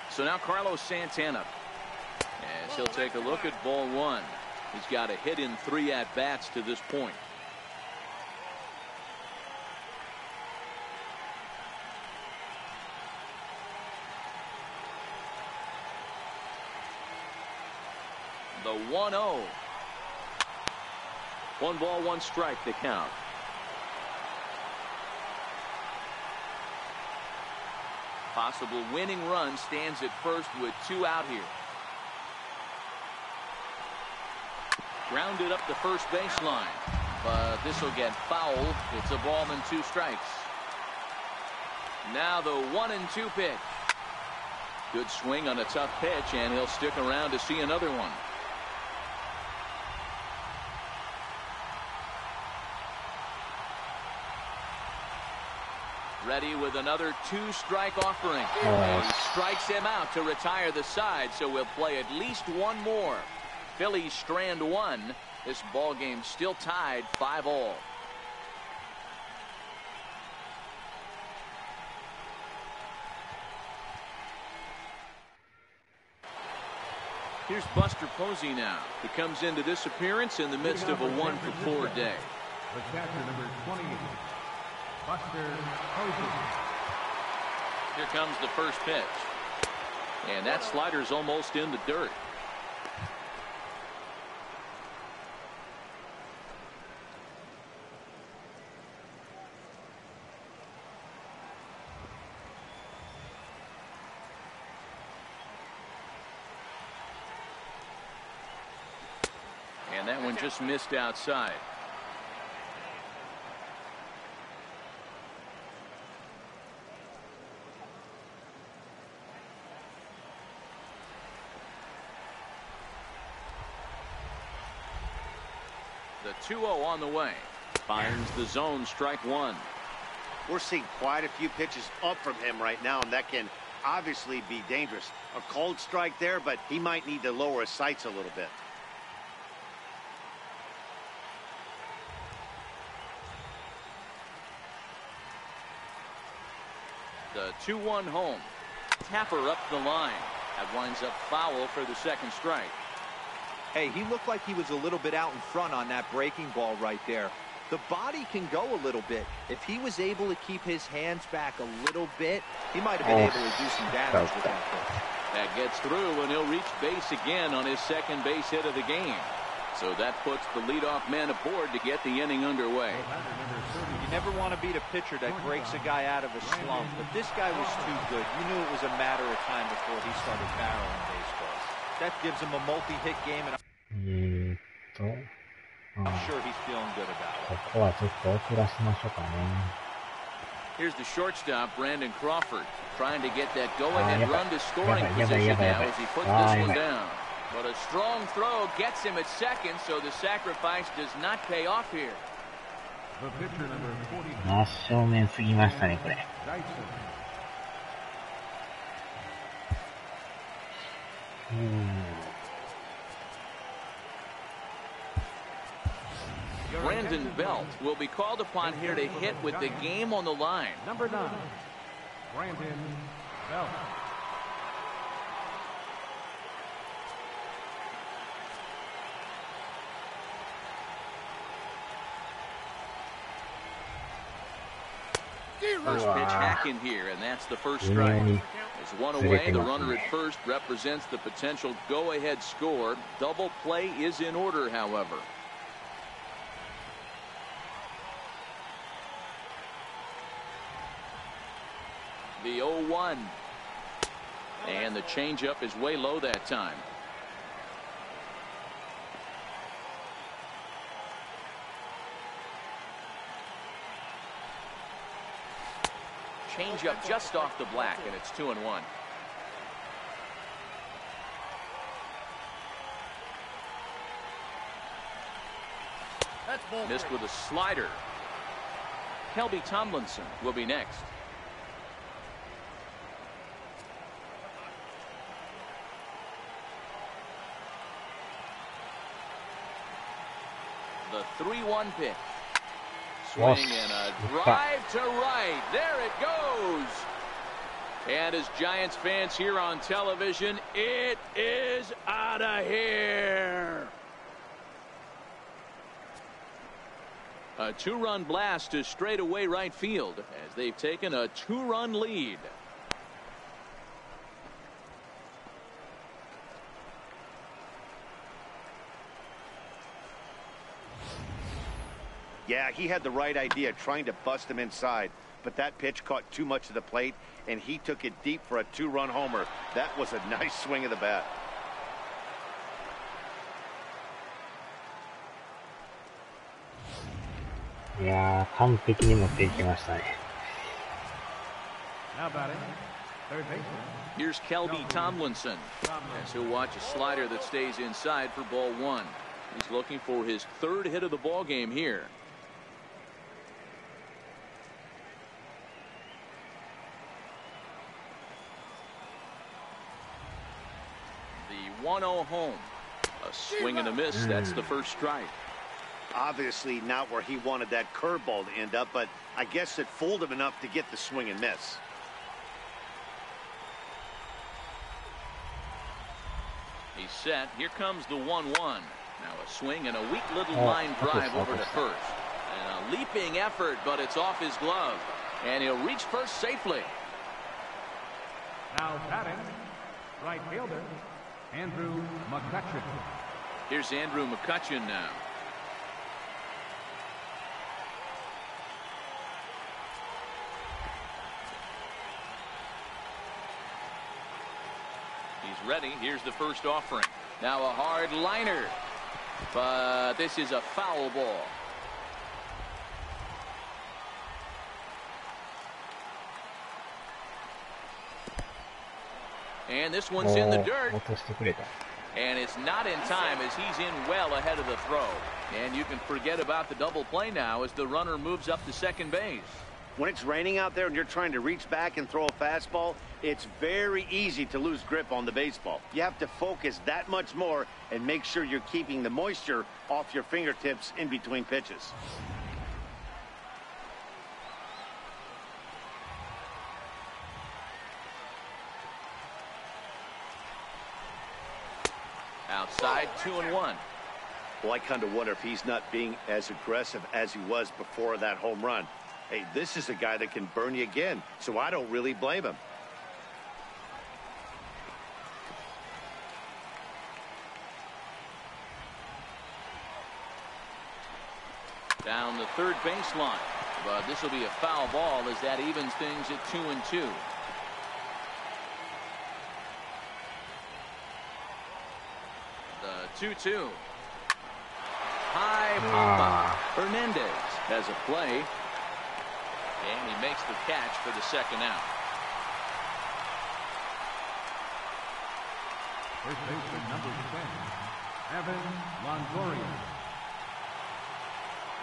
So now Carlos Santana, as he'll take a look at ball 1. He's got a hit in 3 at-bats to this point. The 1-0. 1 ball, 1 strike to count. Possible winning run stands at first with 2 out here. Grounded up the first baseline, but this will get fouled. It's a ball and 2 strikes. Now the 1-2 pitch. Good swing on a tough pitch, and he'll stick around to see another one. Ready with another 2-strike offering. And he strikes him out to retire the side, so we'll play at least 1 more. Phillies strand 1. This ball game still tied 5-all. Here's Buster Posey now. He comes into this appearance in the midst of a 1 for 4 day. The catcher, number 28. Buster Posey. Here comes the first pitch. And that slider's almost in the dirt. And that one just missed outside. The 2-0 on the way. Finds the zone, strike 1. We're seeing quite a few pitches up from him right now, and that can obviously be dangerous. A cold strike there, but he might need to lower his sights a little bit. The 2-1 home. Tapper up the line. That winds up foul for the second strike. Hey, he looked like he was a little bit out in front on that breaking ball right there. The body can go a little bit. If he was able to keep his hands back a little bit, he might have been able to do some damage with that pitch. That gets through, and he'll reach base again on his second base hit of the game. So that puts the leadoff man aboard to get the inning underway. You never want to beat a pitcher that breaks a guy out of a slump, but this guy was too good. You knew it was a matter of time before he started barreling baseballs. That gives him a multi-hit game. And と、こ I'm sure he's feeling good about it. こはちょっと遅らしましょうかね。Here's the shortstop, Brandon Crawford, trying to get that go-ahead run to scoring position now as he puts this one down. But a strong throw gets him at second, so the sacrifice does not pay off here. 真正面すぎましたね、これ。Brandon Belt will be called upon here to hit with the game on the line. Number 9, Brandon Belt. First pitch hack in here, and that's the first strike. As one away, the runner at first represents the potential go-ahead score. Double play is in order, however. The 0-1. And the changeup is way low that time. Changeup just off the black, and it's 2-1. Missed with a slider. Kelby Tomlinson will be next. The 3-1 pitch. Swing and a drive to right. There it goes. And as Giants fans here on television, it is out of here. A 2-run blast to straightaway right field as they've taken a 2-run lead. Yeah, he had the right idea trying to bust him inside, but that pitch caught too much of the plate, and he took it deep for a 2-run homer. That was a nice swing of the bat. Yeah, 完璧に持っていきましたね。 Now batting, third baseman. Here's Kelby Tomlinson as he'll watch a slider that stays inside for ball 1. He's looking for his 3rd hit of the ball game here. The 1-0 home. A swing and a miss. That's the first strike. Obviously not where he wanted that curveball to end up, but I guess it fooled him enough to get the swing and miss. He's set. Here comes the 1-1. Now a swing and a weak little line drive over to first. And a leaping effort, but it's off his glove. And he'll reach first safely. Now batting, right fielder, Andrew McCutchen. Here's Andrew McCutchen now. He's ready. Here's the first offering. Now a hard liner. But this is a foul ball. And this one's in the dirt. And it's not in time as he's in well ahead of the throw. And you can forget about the double play now as the runner moves up to second base. When it's raining out there and you're trying to reach back and throw a fastball, it's very easy to lose grip on the baseball. You have to focus that much more and make sure you're keeping the moisture off your fingertips in between pitches. Outside, 2-1. Well, I kind of wonder if he's not being as aggressive as he was before that home run. Hey, this is a guy that can burn you again, so I don't really blame him. Down the third baseline, but this will be a foul ball as that evens things at 2-2. The 2-2. high pop. Hernandez has a play, and he makes the catch for the second out. First baseman number 10, Evan Longoria.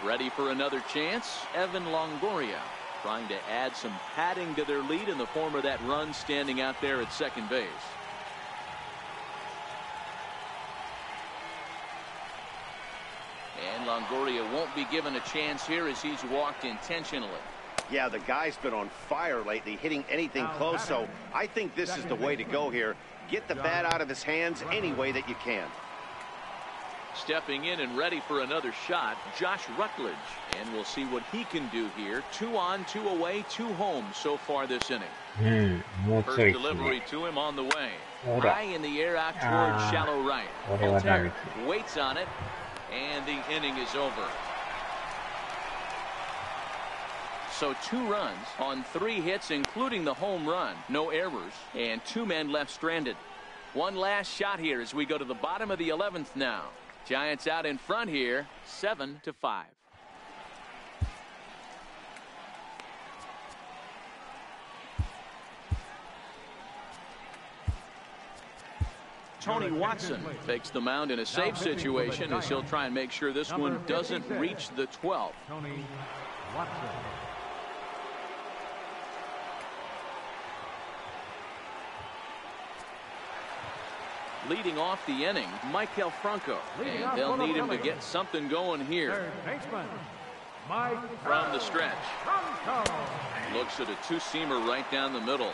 Ready for another chance. Evan Longoria trying to add some padding to their lead in the form of that run standing out there at second base. And Longoria won't be given a chance here as he's walked intentionally. Yeah, the guy's been on fire lately, hitting anything close, so I think this is the way to go here. Get the bat out of his hands any way that you can. Stepping in and ready for another shot, Josh Rutledge. And we'll see what he can do here. 2 on, 2 away, 2 home so far this inning. First delivery to him on the way. High in the air out towards shallow right. Altair waits on it, and the inning is over. So 2 runs on 3 hits, including the home run. No errors, and 2 men left stranded. One last shot here as we go to the bottom of the 11th now. Giants out in front here, 7-5. Tony Watson takes the mound in a safe situation as he'll try and make sure this one doesn't reach the 12th. Tony Watson. Leading off the inning, Maikel Franco. And they'll need him to get something going here. From the stretch. Looks at a 2-seamer right down the middle.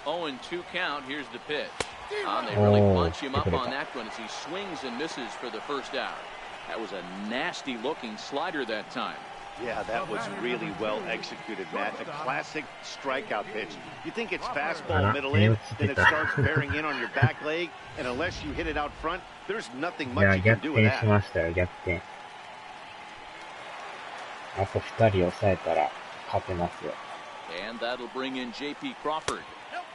Oh, and 2 count. Here's the pitch. They really bunch him up on that one as he swings and misses for the first out. That was a nasty looking slider that time. Yeah, that was really well executed, Matt. A classic strikeout pitch. You think it's fastball middle in, then it starts bearing in on your back leg, and unless you hit it out front, there's nothing much you can do with that. And that'll bring in J.P. Crawford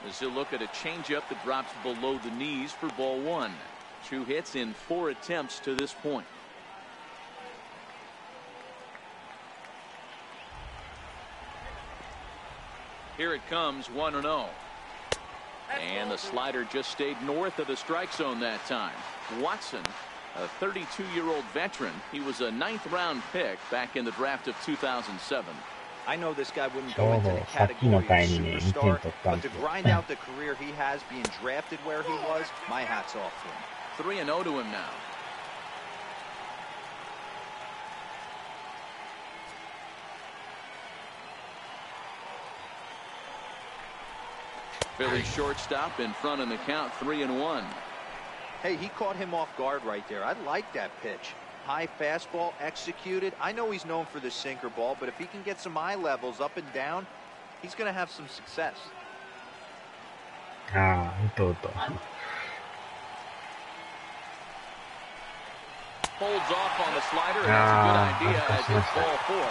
as he'll look at a changeup that drops below the knees for ball 1. 2 hits in 4 attempts to this point. Here it comes, 1-0. And the slider just stayed north of the strike zone that time. Watson, a 32-year-old veteran. He was a 9th-round pick back in the draft of 2007. I know this guy wouldn't go into the category of superstar, but to grind out the career he has being drafted where he was, my hat's off to him. 3-0 to him now. Philly shortstop in front in the count, 3-1. Hey, he caught him off guard right there. I like that pitch. High fastball executed. I know he's known for the sinker ball, but if he can get some eye levels up and down, he's going to have some success. Holds off on the slider, and that's a good idea as it's ball 4.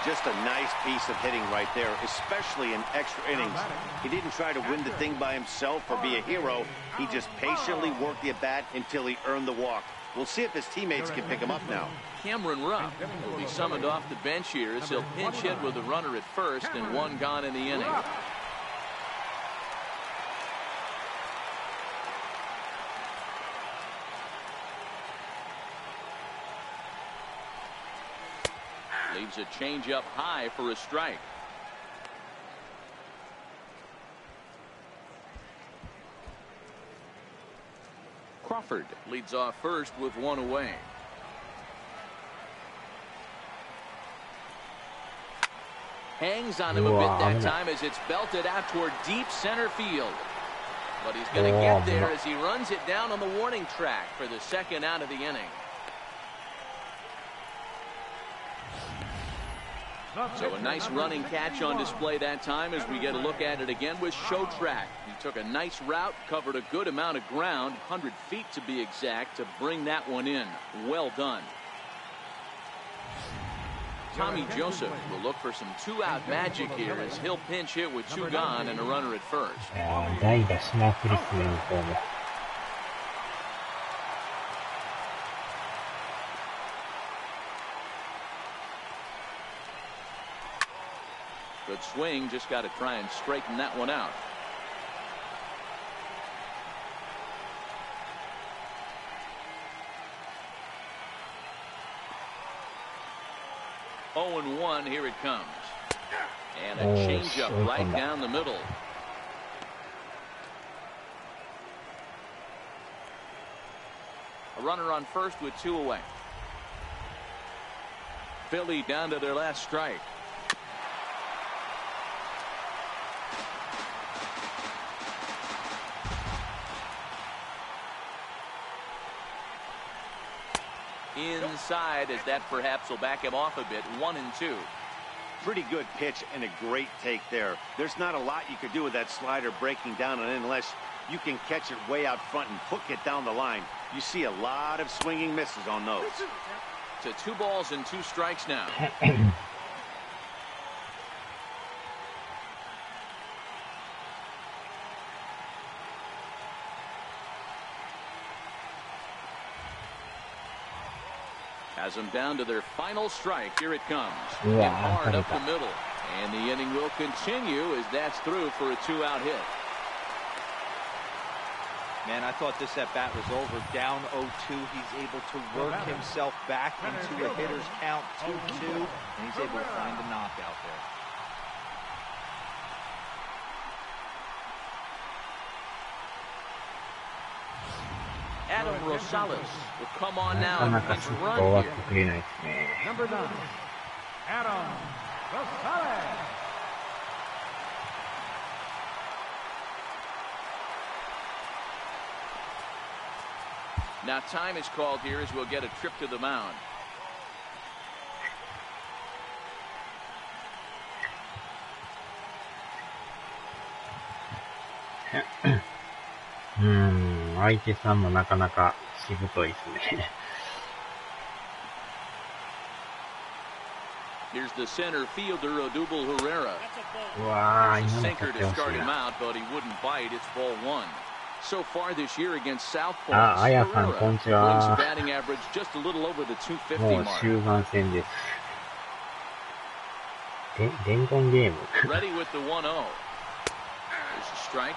Just a nice piece of hitting right there, especially in extra innings. He didn't try to win the thing by himself or be a hero. He just patiently worked the at-bat until he earned the walk. We'll see if his teammates can pick him up now. Cameron Rupp will be summoned off the bench here as he'll pinch hit with a runner at first and 1 gone in the inning. Leaves a changeup high for a strike. Crawford leads off first with 1 away. Hangs on him a bit that time as it's belted out toward deep center field. But he's going to get there as he runs it down on the warning track for the second out of the inning. So a nice running catch on display that time as we get a look at it again with Show Track. He took a nice route, covered a good amount of ground, 100 feet to be exact, to bring that one in. Well done. Tommy Joseph will look for some two-out magic here as he'll pinch hit with two gone and a runner at first. 代打しまくりっすね、向こうも。Good swing, just got to try and straighten that one out. Oh, and 1, here it comes. And a changeup right down the middle. A runner on first with 2 away. Philly down to their last strike. Inside, as that perhaps will back him off a bit. 1 and 2. Pretty good pitch and a great take there. There's not a lot you could do with that slider breaking down and in unless you can catch it way out front and hook it down the line. You see a lot of swinging misses on those. To 2 balls and 2 strikes now. Has them down to their final strike. Here it comes. And hard up the middle. And the inning will continue as that's through for a 2-out hit. Man, I thought this at bat was over. Down 0-2. He's able to work himself back into a hitter's count 2-2. And he's able to find a knockout there. Adam Rosales will come on now and pitch run here. Number 9, Adam Rosales. Now time is called here as we'll get a trip to the mound. Hmm. 相手さんもなかなかしぶといですね。Here's the center fielder, Odubel Herrera. うわー、今の Sinker 勝 to ってほし start い him な。 out, but he wouldn't bite. It's ball 1. So far this year against Southpaw, あ、あやさん、こんにち brings は。 batting average just a little over the 250もう mark. 終盤戦です。伝言ゲーム。Ready with the 1-0. There's a strike.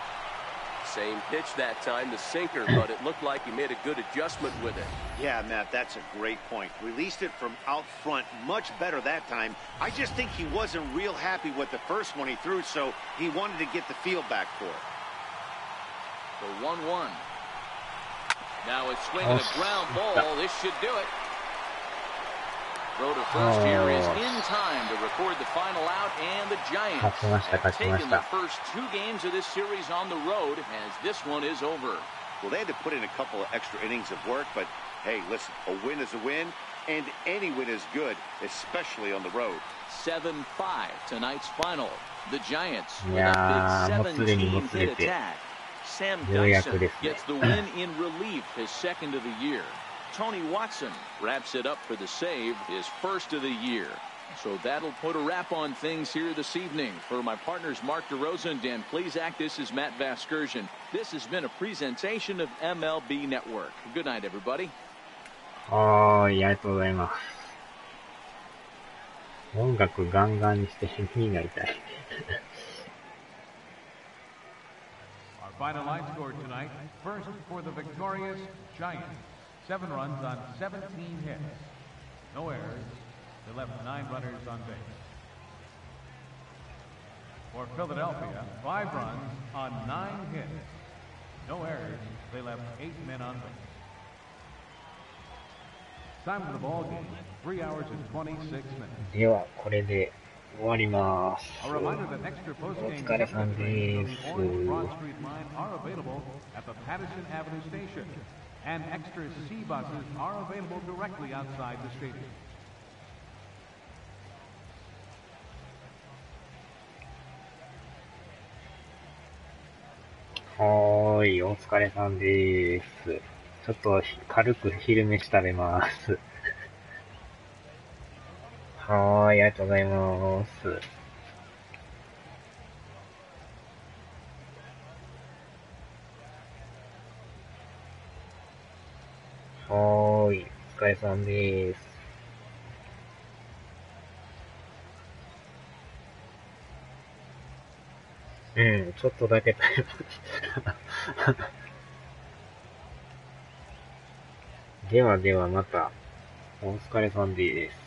Same pitch that time, the sinker, but it looked like he made a good adjustment with it. Yeah, Matt, that's a great point. Released it from out front much better that time. I just think he wasn't real happy with the first one he threw, so he wanted to get the field back for it. The 1-1. Now it's swinging a ground ball. This should do it. Throw to first here is in time to record the final out, and the Giants have taken the first 2 games of this series on the road as this one is over. Well, they had to put in a couple of extra innings of work, but hey, listen, a win is a win, and any win is good, especially on the road. 7-5 tonight's final. The Giants with a big 17-hit attack. Sam Dyson gets the win in relief, his second of the year. Tony Watson wraps it up for the save, his first of the year. So that'll put a wrap on things here this evening. For my partners Mark DeRosa and Dan Plesac, this is Matt Vasgersian. This has been a presentation of MLB Network. Good night, everybody. はい、ありがとうございます。音楽ガンガンにして耳が痛い。Our final line score tonight. First for the victorious Giants. 7 runs on 17 hits. No errors. They left 9 runners on base. For Philadelphia, 5 runs on 9 hits. No errors. They left 8 men on base. Time of the ball game, 3 hours and 26 minutes. では、これで終わります。A reminder that extra post-game お疲れさん trains で from the す。 Orange Broad Street line are available at the Patterson Avenue station, and extra C buses are available directly outside the stadium. はーい、お疲れさんでーす。ちょっと軽く昼飯食べます。はーい、ありがとうございます。はーい、お疲れさんです。うん、ちょっとだけタイムではではまた、お疲れさんです。